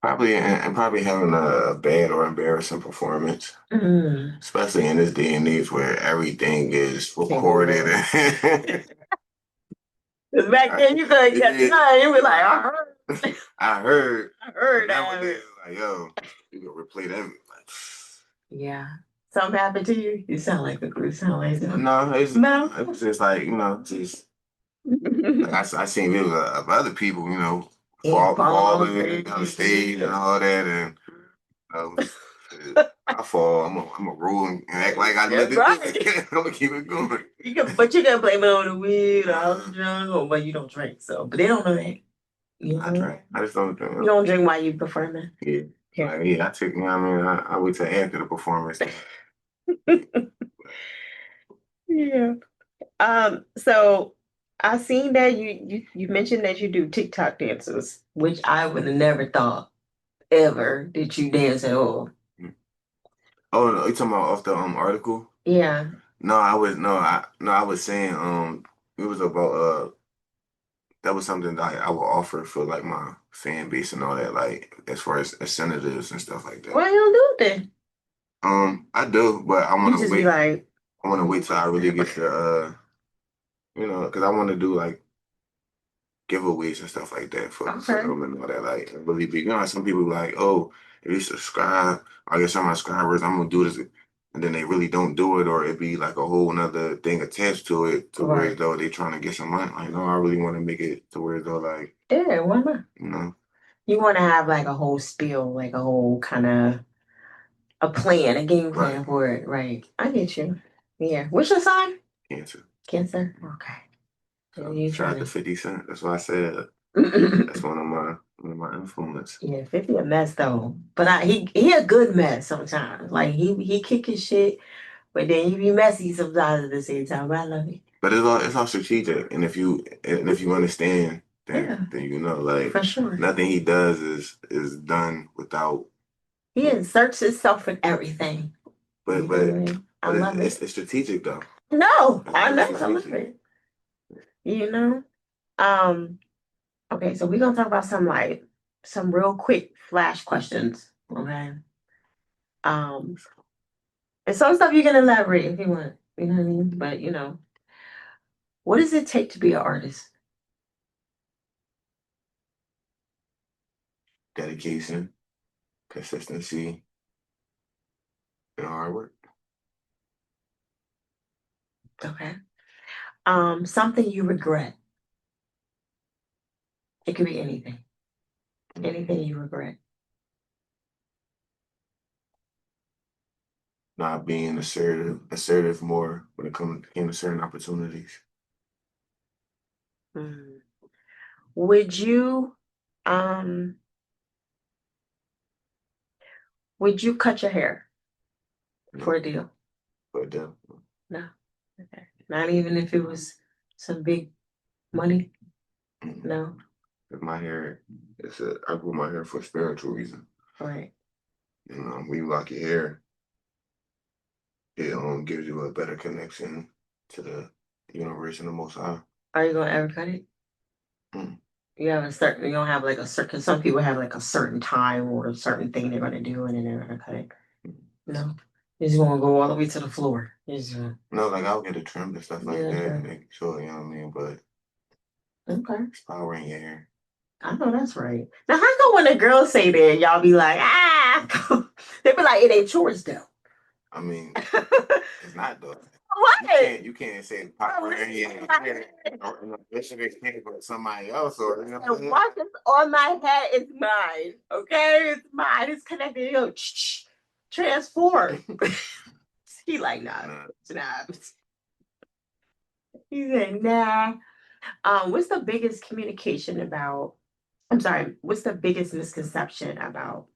Probably and probably having a bad or embarrassing performance, especially in this day and age where everything is recorded. Back then, you could get done. You be like, I heard. I heard. I heard Nowadays, that. like, yo, you can replay that. Like, yeah. Something happened to you? You sound like a group. Sound like that. no, it's just like, just like I seen videos of other people, falling on the stage and all that, and I fall, I'm a roll and act like I let it do it. I'm gonna keep it going. But you can blame it on the weed or I was drunk, or but you don't drink, so but they don't know that. I drink. I just don't drink. You don't drink while you performing. Yeah. I took. I wait till after the performance. yeah. So I seen that you mentioned that you do TikTok dances, which I would have never thought ever did you dance at all. Oh no, you talking about off the article? Yeah. No, I was saying it was about that was something that I would offer for like my fan base and all that, like as far as senators and stuff like that. Why you don't do it then? I do, but I want to wait. Like, I want to wait till I really get to because I want to do like giveaways and stuff like that for them and all that. Like really big. Some people like, oh, if you subscribe, I get some of my subscribers, I'm gonna do this, and then they really don't do it, or it be like a whole nother thing attached to it, to where as though they trying to get some money. Like, no, I really want to make it to where as though like, yeah, why not? You want to have like a whole spiel, like a whole kind of a plan, a game plan for it, right? I get you. Yeah. What's your sign? Cancer. Cancer. Okay. So you shout out to 50 Cent. That's why I said that's one of my influence. Yeah, 50 a mess though. But he a good mess sometimes. Like he kick his shit, but then he be messy sometimes at the same time. But I love it. But it's all strategic, and if you understand, then you know, like for sure, nothing he does is done without. He inserts himself in everything. But I love it. It's strategic though. No, I know. I love it. You know. Okay, so we're gonna talk about some real quick flash questions. Okay. And some stuff you can elaborate if you want. You know what I mean? But what does it take to be an artist? Dedication, consistency, and hard work. Okay. Something you regret. It could be anything. Anything you regret. Not being assertive more when it comes to certain opportunities. Would you um cut your hair for a deal? For a deal. No. Okay. Not even if it was some big money? No. My hair, I grew my hair for a spiritual reason. Right. When you lock your hair, it gives you a better connection to the universe and the Most High. Are you gonna ever cut it? You don't have like a certain, some people have like a certain time or a certain thing they're gonna do and then they're gonna cut it. No. You just wanna go all the way to the floor. No, like I'll get it trimmed and stuff like that and make sure, you know what I mean? But it's power in your hair. I know that's right. Now how come when the girls say that, y'all be like, they be like, it ain't yours though. I mean, it's not though. What? You can't say power in your hair. This is for somebody else or what is on my head is mine. Okay? It's mine. It's connected. Transform. He like, nah. He said, nah. What's the biggest what's the biggest misconception about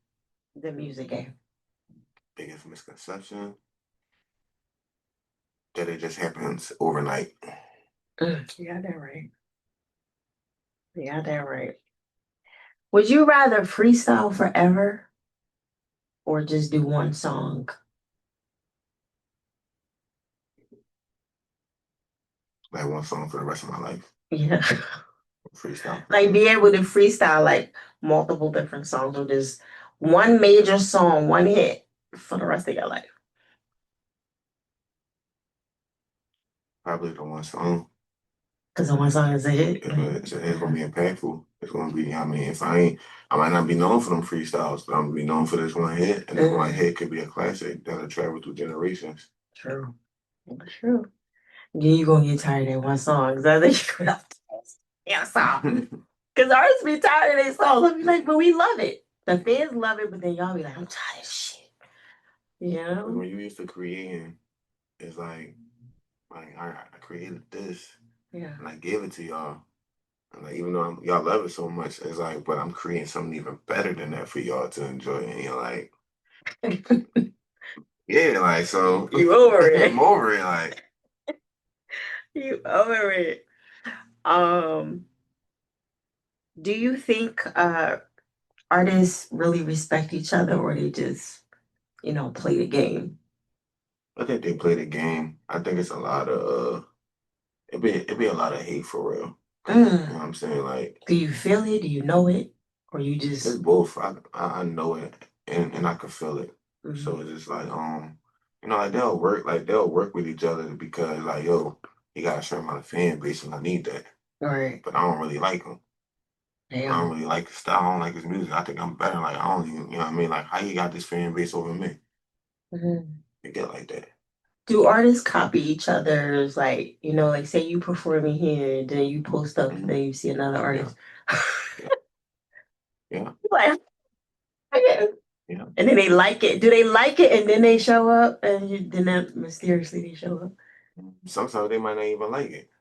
the music game? Biggest misconception? That it just happens overnight. Yeah, that right. Yeah, that right. Would you rather freestyle forever or just do one song? Like one song for the rest of my life. Yeah. Freestyle. Like be able to freestyle like multiple different songs or just one major song, one hit for the rest of your life. Probably the one song. Because the one song is a hit. It's gonna be impactful. It's gonna be. I mean, if I ain't, I might not be known for them freestyles, but I'm gonna be known for this one hit, and this one hit could be a classic that'll travel through generations. True. True. Yeah, you gonna get tired of that one song. Cause I think you're gonna have to yeah, song. Cause artists be tired of their songs. I'll be like, but we love it. The fans love it, but then y'all be like, I'm tired of shit. You know? When you used to creating, it's like I created this, Yeah. and I gave it to y'all. And like, even though y'all love it so much, it's like, but I'm creating something even better than that for y'all to enjoy. And you're like, yeah, like, so you over it. I'm over it. Like, you over it. Do you think artists really respect each other or they just, play the game? I think they play the game. I think it's a lot of it be a lot of hate for real. You know what I'm saying? Like, do you feel it? Do you know it? Or you just it's both. I know it and I can feel it. So it's just like like they'll work with each other because like yo, he got a certain amount of fan base and I need that. Right. But I don't really like him. Damn. I don't really like his style. I don't like his music. I think I'm better. Like I don't even, you know what I mean? Like how he got this fan base over me? You get like that. Do artists copy each other's like say you performing here, then you post up, and then you see another artist. Yeah. Like, yeah. And then they like it. Do they like it and then they show up and then mysteriously they show up? Sometimes they might not even like it.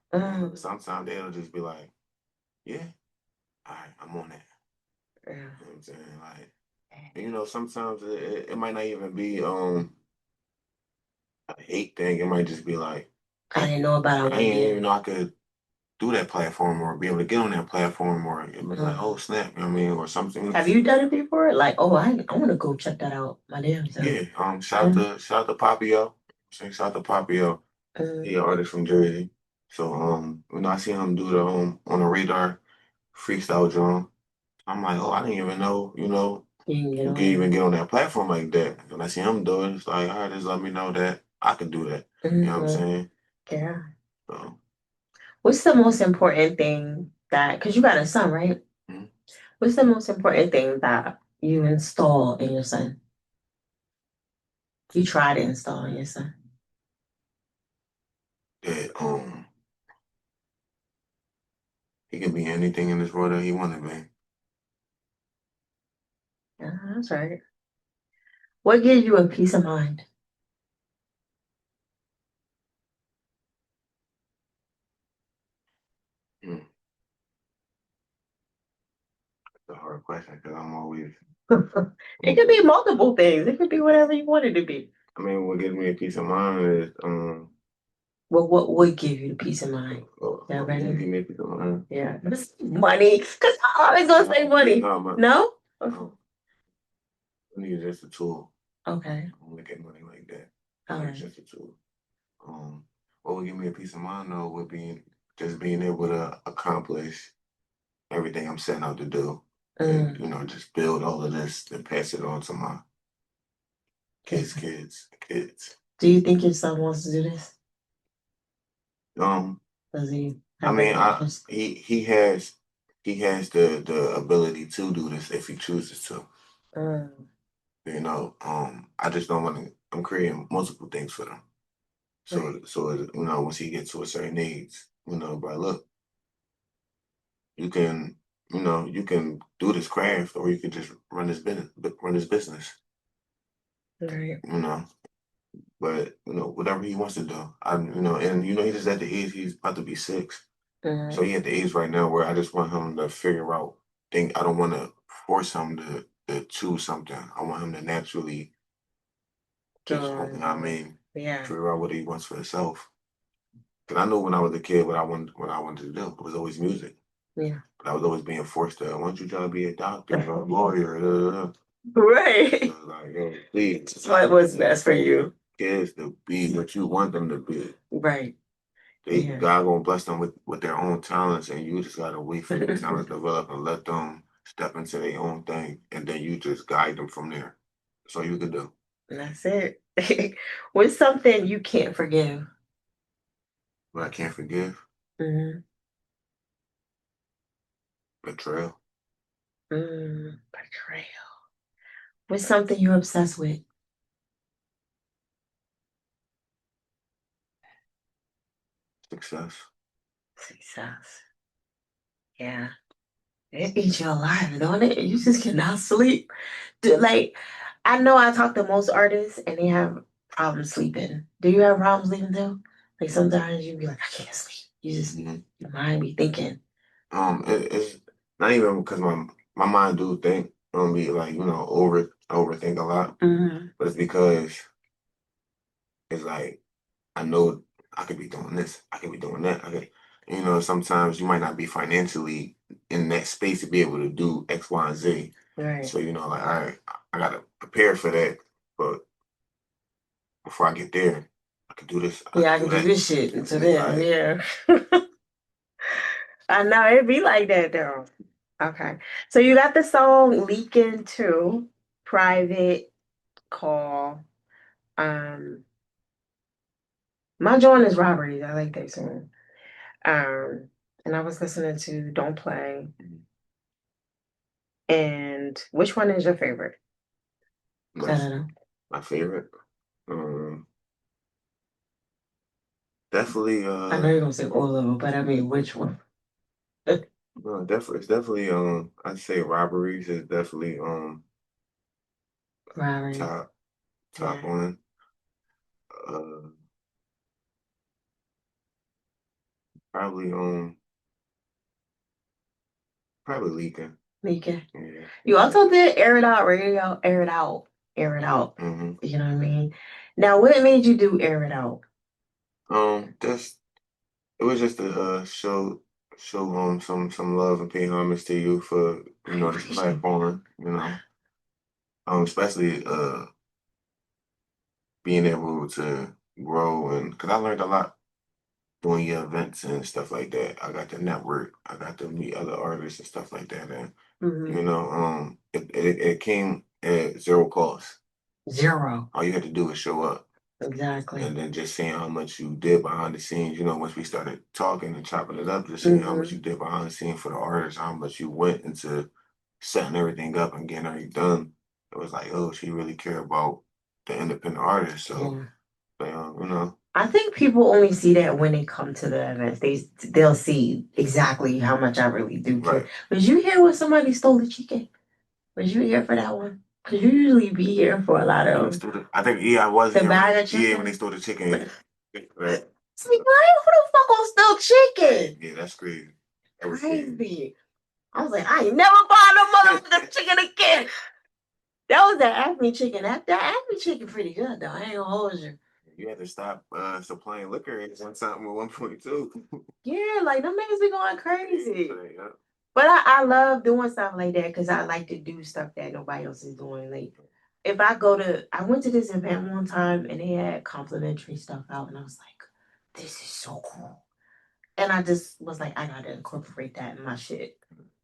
Sometimes they'll just be like, yeah, all right, I'm on that. Yeah. You know what I'm saying? Like, sometimes it might not even be a hate thing. It might just be like, I didn't know about it. I didn't even know I could do that platform or be able to get on that platform or it was like, oh snap, you know what I mean? Or something. Have you done it before? Like, oh, I want to go check that out. My damn self. Yeah, shout out to Papio. Shout out to Papio. He an artist from Jersey. So I see him do the on the radar freestyle drum. I'm like, oh, I didn't even know, you can even get on that platform like that. And I see him do it. It's like, all right, just let me know that I can do that. You know what I'm saying? Yeah. So, what's the most important thing because you got a son, right? What's the most important thing that you install in your son? You try to install in your son? That he can be anything in this world that he want to be. Yeah, that's right. What gives you a peace of mind? That's a hard question because I'm always. It could be multiple things. It could be whatever you want it to be. I mean, what gives me a peace of mind is Well, what would give you the peace of mind? What give me a peace of mind? Yeah, money. Because I always gonna say money. No? Money is just a tool. Okay. I don't look at money like that. It's just a tool. What would give me a peace of mind though would be just being able to accomplish everything I'm setting out to do. And just build all of this and pass it on to my kids. Do you think your son wants to do this? Does he? I mean, he has the ability to do this if he chooses to. I just don't want to. I'm creating multiple things for them. So once he gets to a certain age, but look, you can, you can do this craft, or you can just run this business. Right. But whatever he wants to do, he's just at the age he's about to be 6. So he at the age right now where I just want him to figure out. I don't want to force him to choose something. I want him to naturally just, figure out what he wants for himself. Because I knew when I was a kid what I wanted to do. It was always music. Yeah. But I was always being forced to, why don't you try to be a doctor or a lawyer? Right. So like, yo, please. What's best for you? Kids to be what you want them to be. Right. Yeah. God gonna bless them with their own talents, and you just gotta wait for their talent to develop and let them step into their own thing, and then you just guide them from there. That's all you can do. That's it. What's something you can't forgive? But I can't forgive Mm-hmm. betrayal, Betrayal. What's something you're obsessed with? success. Success. Yeah. It eats you alive, don't it? You just cannot sleep. Like, I know I talk to most artists and they have problems sleeping. Do you have problems sleeping too? Like sometimes you be like, I can't sleep. You just your mind be thinking. It's not even because my mind do think, be like overthink a lot, but it's because it's like I know I could be doing this, I could be doing that. Sometimes you might not be financially in that space to be able to do X, Y, and Z. Right. So like, all right, I gotta prepare for that. But before I get there, I can do this. Yeah, I can do this shit until then. Yeah. I know it'd be like that though. Okay. So you got the song Leaking too. Private Call. Um my joint is Robberies. I like that song. And I was listening to Don't Play. And which one is your favorite? I don't know. My favorite. Definitely. I know you're gonna say all of them, but I mean, which one? No, definitely. It's definitely. I'd say Robberies is definitely Robberies. top one. Probably probably Leaking. Leaking. Yeah. You also did Air It Out Radio, Air It Out, Air It Out. Mm-hmm. You know what I mean? Now, what made you do Air It Out? Just it was just to show some love and pay homage to you for this platform. Especially being able to grow, and because I learned a lot doing your events and stuff like that. I got to network, I got to meet other artists and stuff like that, and it came at zero cost. Zero. All you had to do was show up. Exactly. And then just seeing how much you did behind the scenes, once we started talking and chopping it up, just seeing how much you did behind the scenes for the artists, how much you went into setting everything up and getting everything done. It was like, oh, she really care about the independent artist. So, I think people only see that when they come to the events. They'll see exactly how much I really do care. Right. Was you here when somebody stole the chicken? Was you here for that one? Cause you usually be here for a lot of. I think I was the here. Bag of chicken? Yeah, when they stole the chicken. Right. It's like, who the fuck gonna steal chicken? Yeah, that's crazy. Crazy. I was like, I ain't never buying no motherfucking chicken again. That was the Acme chicken. That Acme chicken pretty good though. I ain't gonna hold you. You had to stop supplying liquor at something with 1.2. Yeah, like them niggas be going crazy. Yeah. But I love doing stuff like that because I like to do stuff that nobody else is doing. Like if I went to this event one time and they had complimentary stuff out, and I was like, this is so cool. And I just was like, I gotta incorporate that in my shit.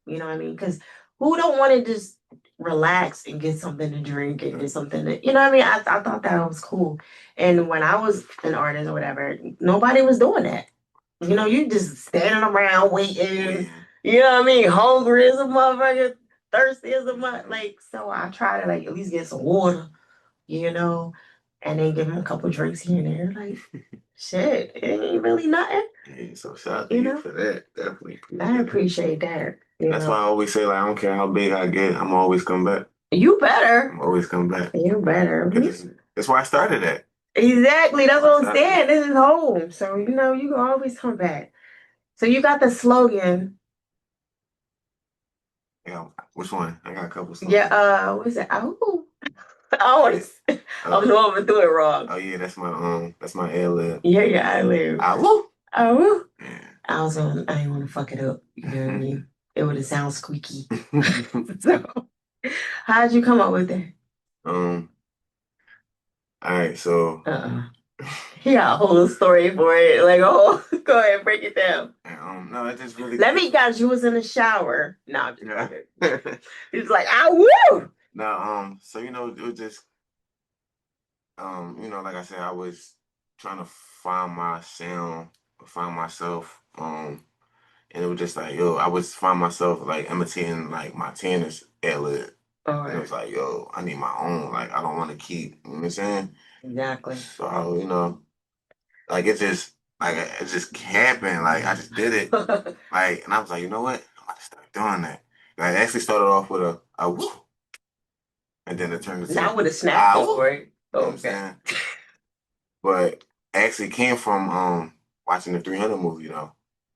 You know what I mean? Because who don't want to just relax and get something to drink and get something to, you know what I mean? I thought that was cool. And when I was an artist or whatever, nobody was doing that. You just standing around waiting. You know what I mean? Hungry as a motherfucker, thirsty as a mother. Like, so I try to like at least get some water, and then give them a couple drinks here and there. Like, shit, it ain't really nothing. Yeah, so shout out to you for that. Definitely. I appreciate that. That's why I always say, like, I don't care how big I get, I'm always come back. You better. I'm always come back. You better. That's where I started at. Exactly. That's what I'm saying. This is home. So, you can always come back. So you got the slogan. Yeah. Which one? I got a couple slogans. Yeah, what's it? Oh, I know I'm gonna do it wrong. Oh yeah, that's my ad lib. Yeah, ad lib. Ow. Oh. I didn't want to fuck it up. You know what I mean? It would have sound squeaky. So, how did you come up with that? Um, all right, so Uh-uh. He got a whole story for it. Like, oh, go ahead, break it down. no, it just really Let me guess, you was in the shower. No, I'm just yeah. He's like, I woo. No, so it was just like I said, I was trying to find my sound, find myself, and it was just like, yo, I was find myself like imitating like my tennis ad lib. And it was like, yo, I need my own. Like, I don't want to keep, you know what I'm saying? Exactly. So, like it just happened. Like, I just did it. Like, and I was like, you know what? I'm about to start doing that. Like, I actually started off with a whoop, and then it turned into Now with a snap though, right? you know what I'm saying? But actually came from watching the 300 movie though.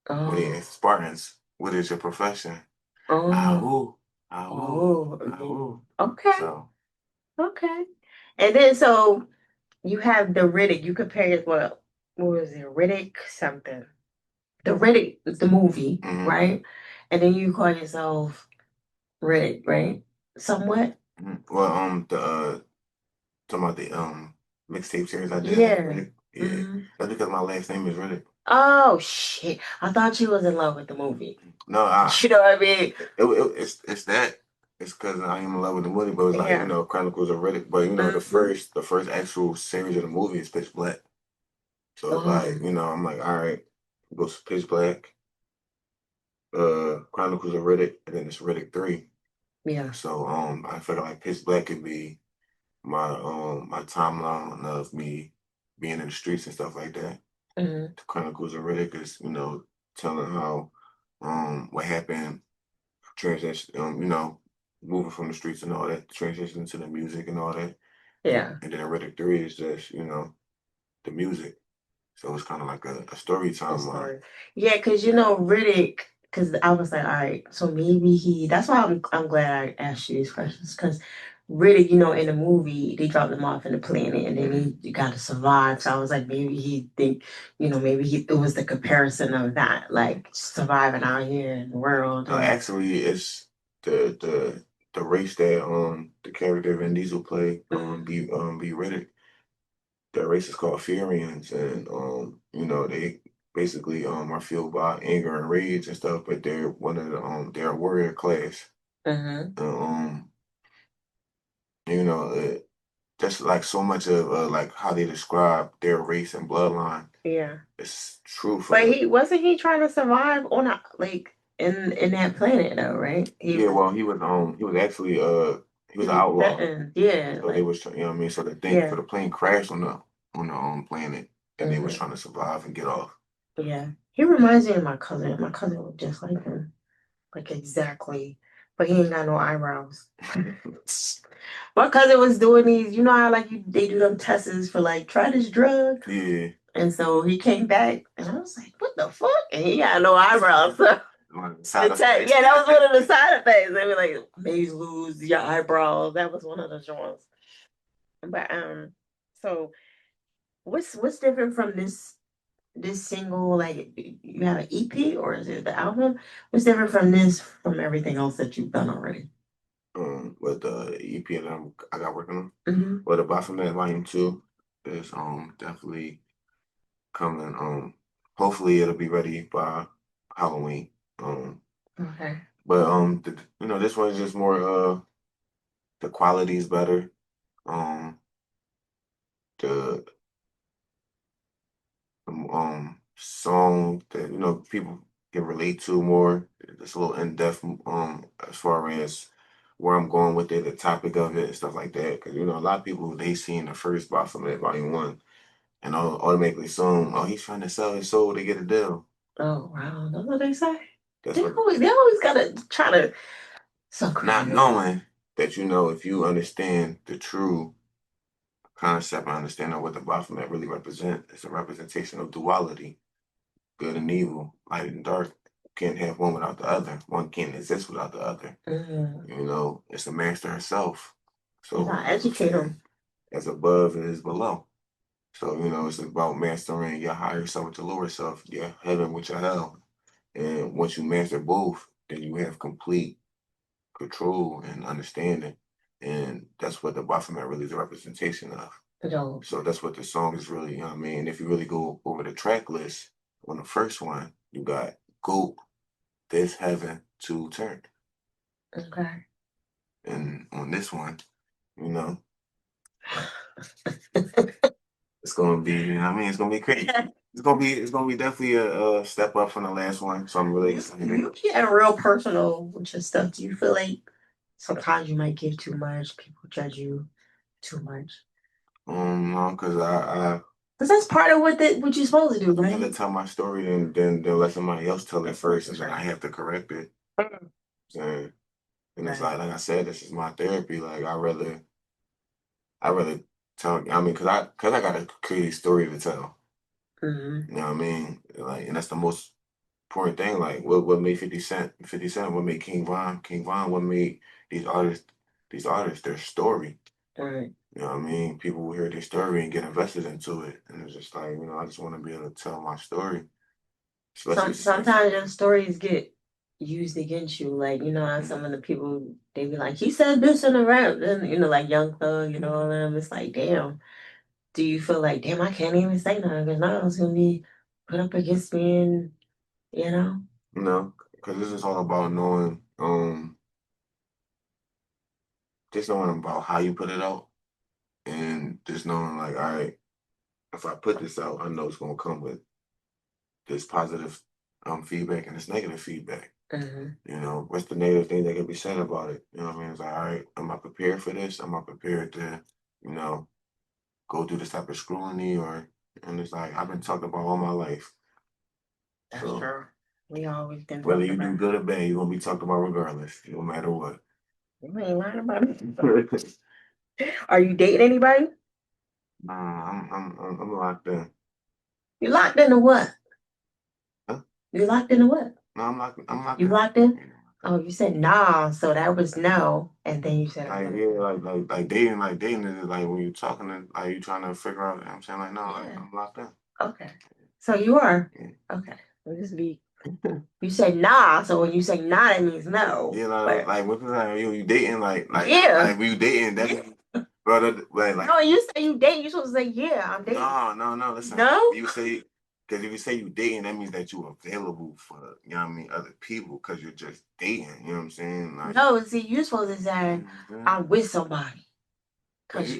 When they asked Spartans, what is your profession? Oh. Ah, Oh. Okay. So Okay. And then so you have the Riddick. You compare it, what was it? Riddick something. The Riddick, the movie, right? And then you call yourself Riddick, right? Somewhat. Well, talking about the mixtape series I did. Yeah. Riddick. Yeah. That's because my last name is Riddick. Oh shit! I thought you was in love with the movie. No, you know what I mean? It's that. It's because I am in love with the movie, but it's like Yeah. Chronicles of Riddick. But the first actual series of the movie is Pitch Black. So it's like I'm like, all right, goes Pitch Black, Chronicles of Riddick, and then it's Riddick 3. Yeah. So I feel like Pitch Black could be my timeline of me being in the streets and stuff like that. The Chronicles of Riddick is telling how what happened, transition, moving from the streets and all that, transition to the music and all that. Yeah. And then Riddick 3 is just the music. So it's kind of like a story timeline. Yeah, because Riddick. Because I was like, all right, so maybe That's why I'm glad I asked you these questions. Because Riddick, in the movie, they dropped him off in the planet, and then he got to survive. So I was like, maybe he think, it was the comparison of that, like surviving out here in the world. Actually, it's the race that the character Vin Diesel play be Riddick. That race is called Furians, and they basically are fueled by anger and rage and stuff, but they're one of the they're a warrior class. Um, you know, uh, just like so much of like how they describe their race and bloodline. Yeah. It's true for But them. he wasn't he trying to survive on a like in that planet though, right? Yeah, well, he was actually he was an outlaw. Yeah, So they was you know what I mean. So the plane crashed on the planet, and they was trying to survive and get off. Yeah. He reminds me of my cousin. My cousin was just like him. Like exactly. But he ain't got no eyebrows. My cousin was doing these, how like they do them tests for like try this drug. Yeah. And so he came back and I was like, what the fuck? And he got no eyebrows. So yeah, that was one of the side effects. They were like, maybe lose your eyebrows. That was one of the joints. But so what's different from this single? Like you have an EP or is it the album? What's different from this from everything else that you've done already? With the EP that I got working on. Well, the Baphomet Volume 2 is definitely coming. Hopefully it'll be ready by Halloween. Okay. But this one's just more the quality is better. The song that people can relate to more. It's a little in depth as far as where I'm going with it, the topic of it, and stuff like that. Because a lot of people they seen the first Baphomet Volume 1 and automatically assume, oh, he's trying to sell his soul to get a deal. Oh wow, that's what they say. That's they always gotta try to not knowing that if you understand the true concept and understanding what the Baphomet really represent, it's a representation of duality, good and evil, light and dark. Can't have one without the other. One can't exist without the other. It's the master herself. So you gotta educate them. As above is below. So it's about mastering your higher self with your lower self, your heaven with your hell. And once you master both, then you have complete control and understanding. And that's what the Baphomet really is a representation of. No. So that's what the song is really, you know what I mean? If you really go over the track list, on the first one, you got Goat, This Heaven to Turn. Okay. And on this one, you know, it's gonna be, you know what I mean? It's gonna be crazy. It's gonna be definitely a step up from the last one. So I'm really excited. You get real personal with your stuff. Do you feel like sometimes you might give too much, people judge you too much? No, because I Because that's part of what you're supposed to do, I'd right? rather tell my story than let somebody else tell it first, and then I have to correct it. And it's like I said, this is my therapy. Like I rather tell. I mean, cause I got a creative story to tell. Mm-hmm. You know what I mean? Like, and that's the most important thing. Like, what made 50 Cent? 50 Cent. What made King Von? King Von. What made these artists? These artists, their story. Right. You know what I mean? People will hear their story and get invested into it, and it's just like, you know, I just want to be able to tell my story. Sometimes your stories get used against you. Like, you know, how some of the people, they be like, he said this in the rap, and you know, like Young Thug, you know, and it's like, damn. Do you feel like, damn, I can't even say nothing because now it's gonna be put up against me, and you know? No, because this is all about knowing, just knowing about how you put it out, and just knowing like, all right, if I put this out, I know it's gonna come with this positive feedback and this negative feedback. Mm-hmm. You know, what's the negative thing that can be said about it? You know what I mean? It's like, all right, am I prepared for this? Am I prepared to, you know, go through this type of scrutiny? And it's like, I've been talking about all my life. That's true. We always been Whether talking you do about. good or bad, you're gonna be talked about regardless, no matter what. You ain't lying about it. Are you dating anybody? I'm locked in. You locked into what? Huh? You locked into what? No, I'm locked You in. locked in? Oh, you said nah, so that was no, and then you said Like, yeah, like dating is like when you're talking to, like, you trying to figure out, you know what I'm saying? Like, no, like, I'm locked in. Okay. So you are? Yeah. Okay. We'll just be. You said nah, so when you say nah, that means no. Yeah, But like what's the time you dating, like yeah. like when you dating, that means, brother, like No, you say you date, you supposed to say yeah, I'm dating. no, listen. No? You say, because if you say you dating, that means that you're available for, you know what I mean, other people, because you're just dating, you know what I'm saying? Like, No, see, you're supposed to say I'm with somebody. Cause I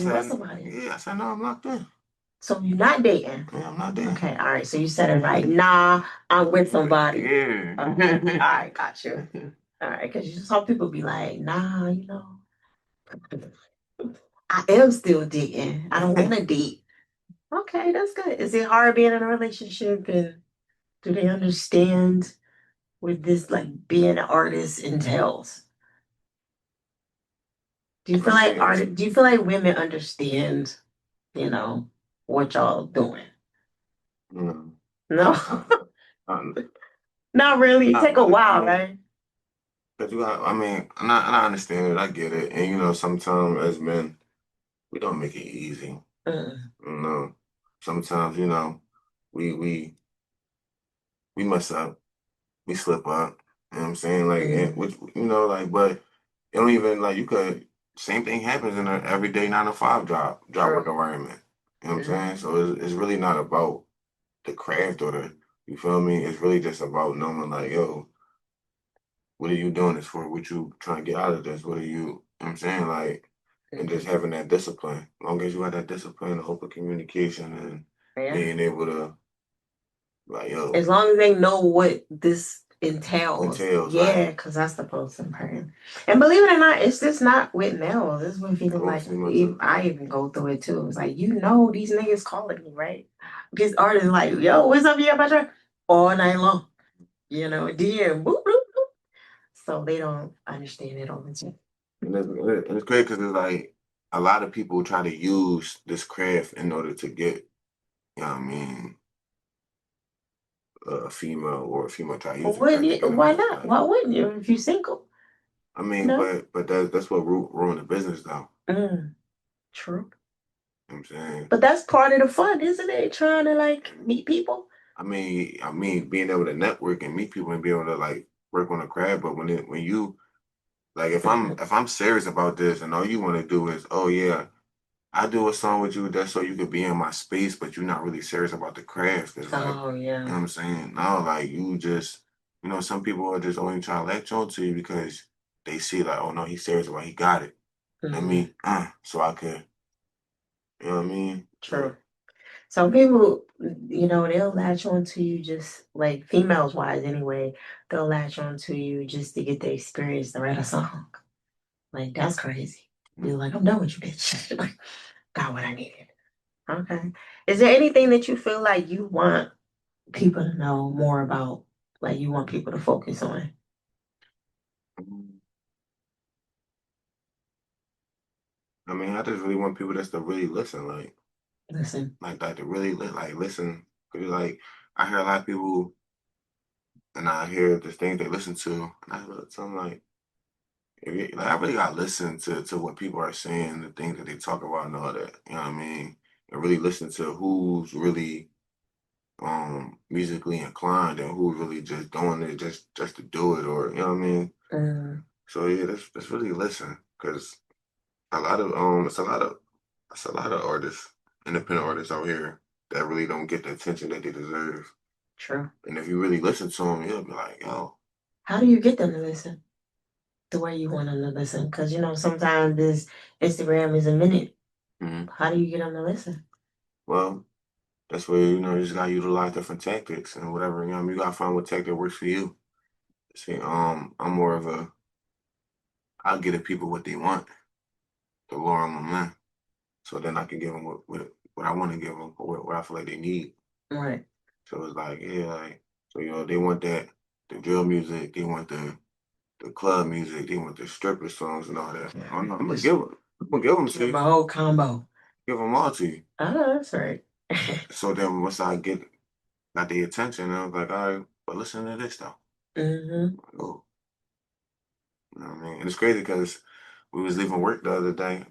you're with somebody. yeah, I said no, I'm locked in. So you're not dating. Yeah, I'm not dating. Okay, all right. So you said it right. Nah, I'm with somebody. Yeah. All right, got you. All right, because some people be like, nah, you know, I am still dating. I don't want to date. Okay, that's good. Is it hard being in a relationship, and do they understand what this like being an artist entails? Do you feel like do you feel like women understand, you know, what y'all doing? No. No. Um, Not really. It take a really, while, right? Cause you got, I mean, I understand it, I get it, and you know, sometimes as men, we don't make it easy. Mm. You know, sometimes you know, we we we mess up, we slip up. You know what I'm saying? Like, and which, you know, like, but it don't even, like, you could, same thing happens in an everyday 9 to 5 job work environment. You know what I'm saying? So it's really not about the craft or the, you feel me? It's really just about knowing, like, yo, what are you doing this for? What you trying to get out of this? What are you know what I'm saying? Like, and just having that discipline. As long as you have that discipline, the open communication, and being able to, like, yo. As long as they know what this entails. Yeah, Right. because that's the most part. And believe it or not, it's just not with males. It's with people like I even go through it too. It's like, you know, these niggas calling me, right? These artists like, yo, what's up, yeah, Patrick? All night long. You know, DM, boop, boop, boop. So they don't understand it all the time. And it's great because it's like a lot of people try to use this craft in order to get, you know what I mean, a female, or a female try to use it. Why not? Why wouldn't you if you're single? I mean, but that's what ruined the business though. True. You know what I'm saying? But that's part of the fun, isn't it? Trying to like meet people. I mean, being able to network and meet people and be able to like work on a craft. But when you like, if I'm serious about this and all you want to do is, oh yeah, I do a song with you just so you could be in my space, but you're not really serious about the craft. It's like, Oh you know yeah. what I'm saying? No, like you just, some people are just only trying to latch on to you because they see like, oh no, he's serious about it. He got it. I mean, so I could, you know what I mean? True. Some people, they'll latch on to you just like females wise anyway, they'll latch on to you just to get the experience to write a song. Like that's crazy. You're like, I'm done with you, bitch. Like, got what I needed. Okay. Is there anything that you feel like you want people to know more about? Like you want people to focus on? I mean, I just really want people just to really listen, Listen. like to really like listen. Cause like I hear a lot of people, and I hear the things they listen to, and I look, so I'm like, like, I really gotta listen to what people are saying, the things that they talk about, and all that. You know what I mean? And really listen to who's really musically inclined and who's really just doing it just to do it, or you know what I mean. So yeah, that's really listen, because a lot of it's a lot of artists, independent artists out here that really don't get the attention that they deserve. True. And if you really listen to them, you'll be like, yo. How do you get them to listen the way you want them to listen? Because sometimes this Instagram is a minute. How do you get them to listen? Well, that's where you just gotta utilize different tactics and whatever. You gotta find what tactic works for you. See, I'm more of a I'll give the people what they want to lure them in, so then I can give them what I want to give them, or what I feel like they need. Right. So it's like, yeah, like, so they want the drill music, they want the club music, they want the stripper songs and all that. I'm gonna give them to you. My whole combo. Give them all to you. Oh, that's right. So then once I got the attention, I was like, all right, but listen to this though. Oh, you know what I mean? And it's crazy because we was leaving work the other day.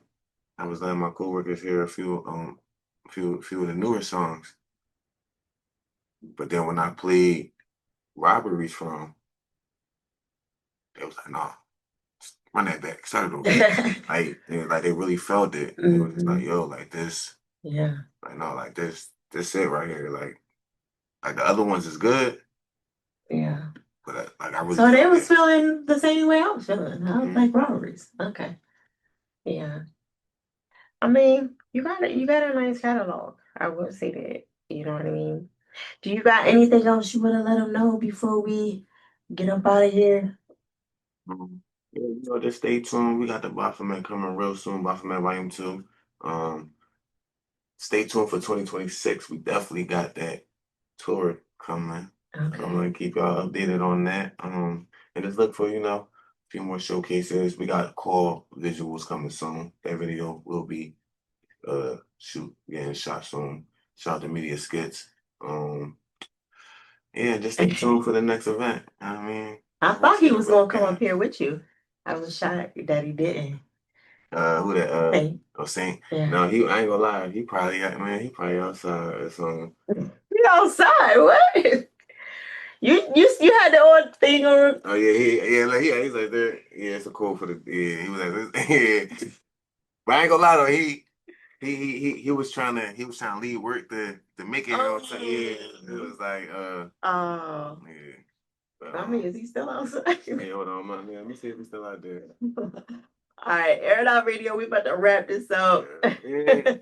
I was letting my coworkers hear a few of the newer songs. But then when I played Robberies from 'em, they was like, no, run that back, start it over. Like they really felt it. It was like, yo, like this, Yeah. like no, like this it right here. Like the other ones is good, Yeah. but like I really So they felt was it. feeling the same way I was feeling. I was like robberies. Okay. Yeah. I mean, you got a nice catalog. I will say that. You know what I mean? Do you got anything else you want to let them know before we get up out of here? Yeah, just stay tuned. We got the Baphomet coming real soon, Baphomet Volume 2. Um, Stay tuned for 2026. We definitely got that tour coming. Okay. So I'm gonna keep y'all updated on that. And just look for, a few more showcases. We got call visuals coming soon. That video will be getting shot soon. Shot the media skits. Yeah, just stay tuned for the next event. I mean, I thought he was gonna come up here with you. I was shocked that he didn't. Who that? Saint. Saint. Yeah. No, I ain't gonna lie. He probably outside or something. You outside? What? You had the old thing on. Oh yeah, he's like there. Yeah, it's a code for the he was like yeah. But I ain't gonna lie though, he was trying to leave work to make it. You know what I'm saying? Yeah, it was like Oh. yeah. But, I mean, is he still outside? Yeah, hold on, man. Let me see if he's still out there. All right, Air It Out Radio. We about to wrap this up. Yeah.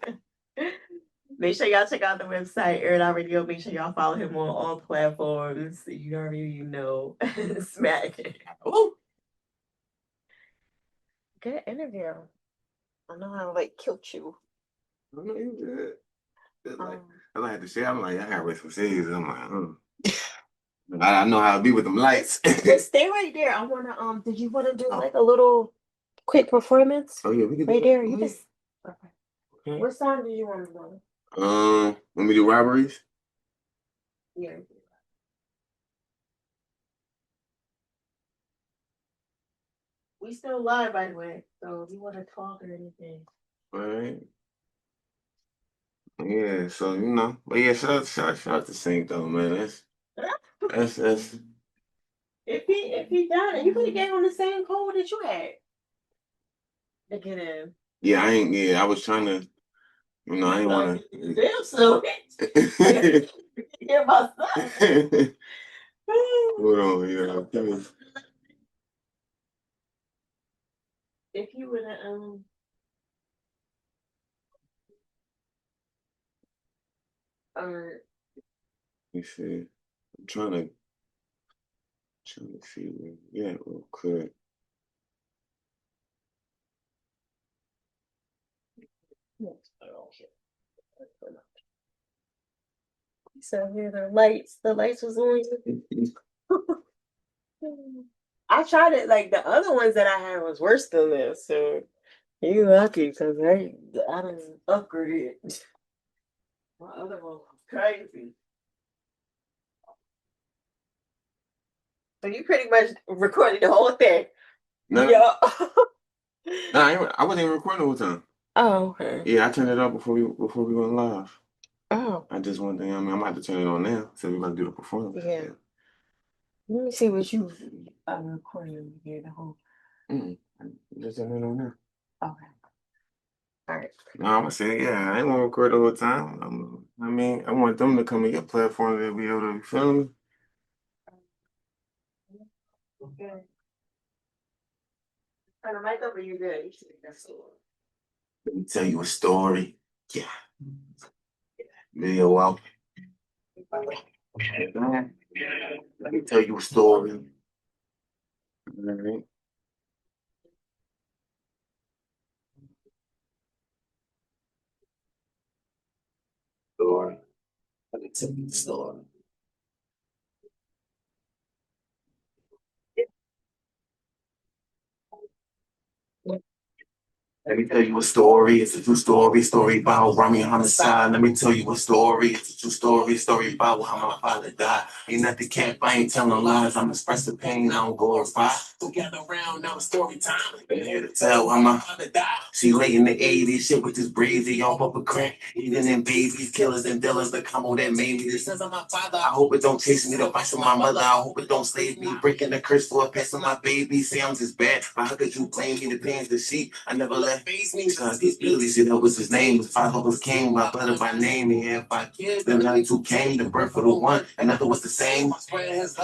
Make sure y'all check out the website, Air It Out Radio. Make sure y'all follow him on all platforms. You already know. Smack it. Ooh. Good interview. I know how to kilt you. I know you good. I had to say, I'm like, I gotta wait for series. I'm like, I know how to be with them lights. Just stay right there. I wanna did you wanna do like a little quick performance? Oh yeah, we can right do there. it. You just okay. What song do you want to do? When we do robberies? Yeah. We still live, by the way. So if you want to talk or anything. All right. Yeah, so but yeah, shout out to Saint though, man. That's If he done it, you could have gave him the same code that you had to get in. yeah, I was trying to, I ain't wanna Damn, so get my son. hold on, If you would have let me see. I'm trying to see where, yeah, real quick. so here the lights was on. I tried it like the other ones that I had was worse than this, so you lucky because I didn't upgrade it. My other one was crazy. So you pretty much recorded the whole thing. No, Yeah. no, I wasn't even recording the whole time. Oh, okay. Yeah, I turned it off before we went live. Oh. I just want to, I'm gonna have to turn it on now, so we're gonna do the performance. Yeah. Let me see what you recording here the whole. Just turn it on now. Okay. All right. No, I'm gonna say, yeah, I ain't gonna record the whole time. I want them to come to your platform to be able to film me. Okay. Turn the mic up or you good? Let me tell you a story. Yeah. Video out. Let me tell you a story. All right. Story. Let me tell you a story. Let me tell you a story. It's a true story about Rami homicide. Let me tell you a story. It's a true story about how my father died. Ain't nothing camp, I ain't telling lies. I'm expressing pain, I don't glorify. So gather around, now it's story time. Been here to tell how my father died. See, late in the 80s, shit was just breezy, all up a crack. Even in babies, killers and dealers, the combo that made me. This is my father. I hope it don't chase me to vice of my mother. I hope it don't slave me. Breaking the curse for a pass of my baby. Say I'm just bad, but how could you blame me? The pains, the sheep. I never let face me. Cause these Billy said that was his name. His father was king, my brother by name. He had 5 kids, then 92 came. The birth of the one, another was the same.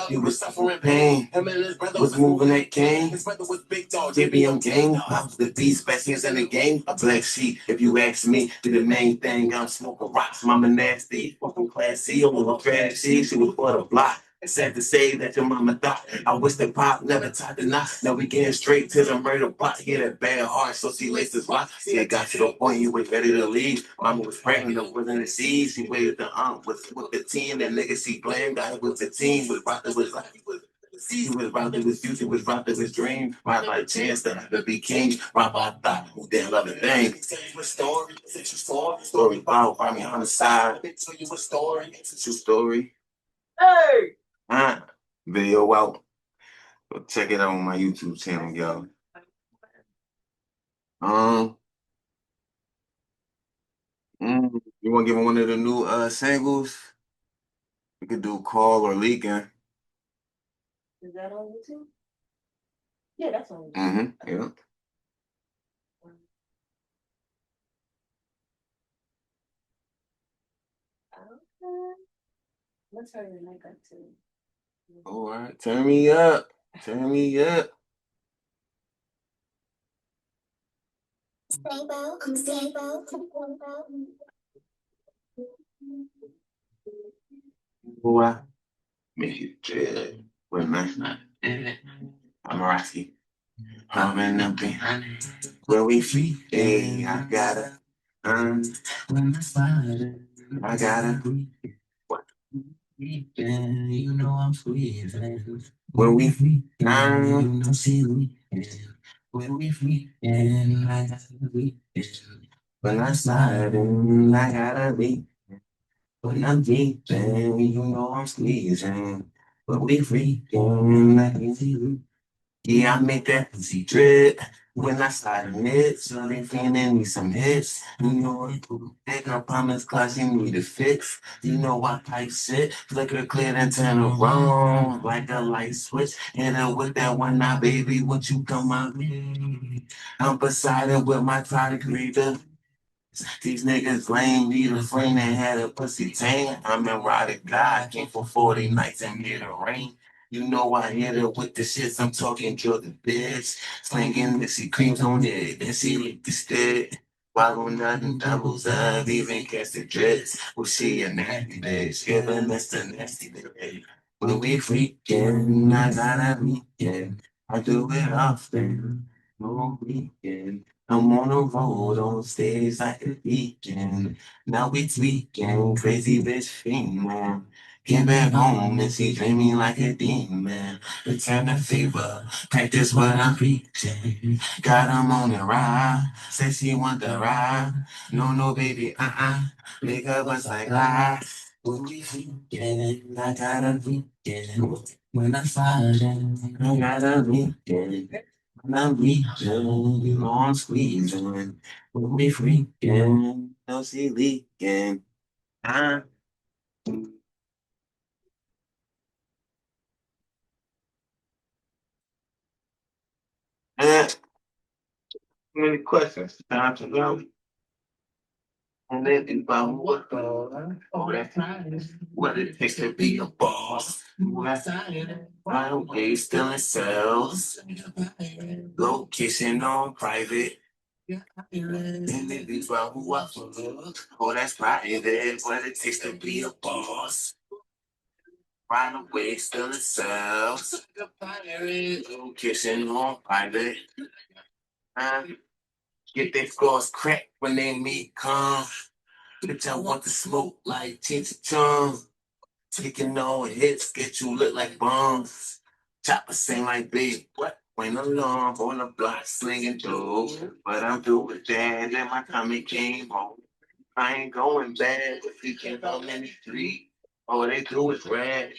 He was suffering pain. Him and his brother was moving that cane. His brother was big dog, JBM gang. I was the beast, best hands in the game. A black sheep, if you ask me. Do the main thing, I'm smoking rocks. Mama nasty, fucking class C. I'm a trash she was for the block. It's sad to say that your mama thought I wish that pop never taught the knot. Now we getting straight to the murder plot. He had a bad heart, so she laced his rock. See, it got to the point you was ready to leave. Mama was pregnant, it wasn't a seed. She waited the with the team. That nigga she blamed. Got it with the team. Was rocked it was like he was robbed of his future, was robbed of his dream. Robbed by the chance to ever be king. Robbed by a thought, who damn other thing. Tell you a story, it's a true story. Story about Rami homicide. Tell you a story, it's a true story. Hey! Video out. Go check it out on my YouTube channel, y'all. Um, you want to give me one of the new singles? We could do Call or Leaking. Is that on YouTube? Yeah, that's on YouTube. Yeah. Okay. Let's turn the mic up too. All right, turn me up. Turn me up. Stable, I'm stable. Boy, make it good. With my Amun-RaSki. I'm nothing. Where we free, hey, I gotta. When I slide, I gotta. What? You know I'm squeezing. When we free, you know see we. When we free, I gotta be. When I slide, I gotta be. When I'm deep, you know I'm squeezing. When we free, I can see we. Yeah, I make that pussy drip. When I started mid, so they feeling me some hits. You know, they gon' promise cause you need a fix. You know I type shit, flicker clear and turn around like a light switch. Hit her with that one now, baby, won't you come out? I'm beside her with my product reader. These niggas lame, need a friend that had a pussy tame. I'm erotic guy, came for 40 nights and near the rain. You know I hit her with the shits, I'm talking Jordan bitch. Slinging Missy creams on it, and she licked the stick. Swallow nothing, doubles up, even cast the dreads. Well, she a nasty bitch, giving us the nasty bitch. When we freaking, I got a weekend. I do it often, no weekend. I'm on the road on stage like a weekend. Now we tweaking, crazy bitch fiend. Get back home and she dreaming like a demon. Return the favor, practice what I'm preaching. Got 'em on the ride, say she want the ride. No, no, baby, Make up us like when we weekend, I got a weekend. When I find it, I got a weekend. When I'm weekend, you know I'm squeezing. When we freaking, no she leaking. Ah, eh, too many questions. Time to go. And then about that's what it takes to be a boss. Right away, stealing cells. Location on private. And then it's about who I fuck. Oh, that's private. What it takes to be a boss. Right away, stealing cells. Location on private. Uh, get their scores cracked when they meet come. Bitch, I want to smoke like Cheech Chong. Taking no hits, get you look like bombs. Chopper sing like big, what? When along on the block slinging through. But I'm through with that, and my tummy came home. I ain't going bad, but you can't go in the street. All they do is rap.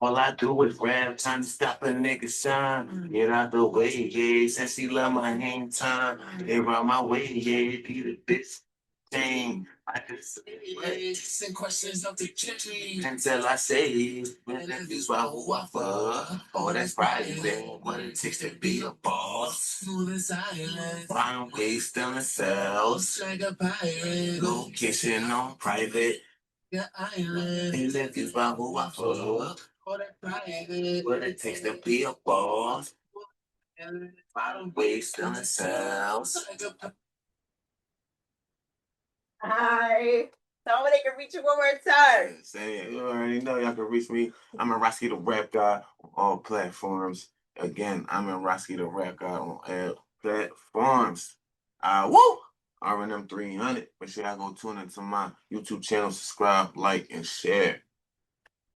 All I do is rap, trying to stop a nigga shine. Get out the way, yeah. Since she love my hang time, they run my way, yeah. Be the bitch thing. I just send questions up to Jimmy until I say, when that is why who I fuck. Oh, that's private. What it takes to be a boss. Smooth and silent. Find ways still in cells. Like a pirate. Location on private. Yeah, island. And that is why who I fuck. Oh, that's private. What it takes to be a boss. Find ways still in cells. Hi. Somebody can reach you one more time. Say, you already know y'all can reach me. I'm Raski the Rap Guy on all platforms. Again, I'm Raski the Rap Guy on all platforms. Woo! RNM 300. Make sure y'all go tune into my YouTube channel, subscribe, like, and share.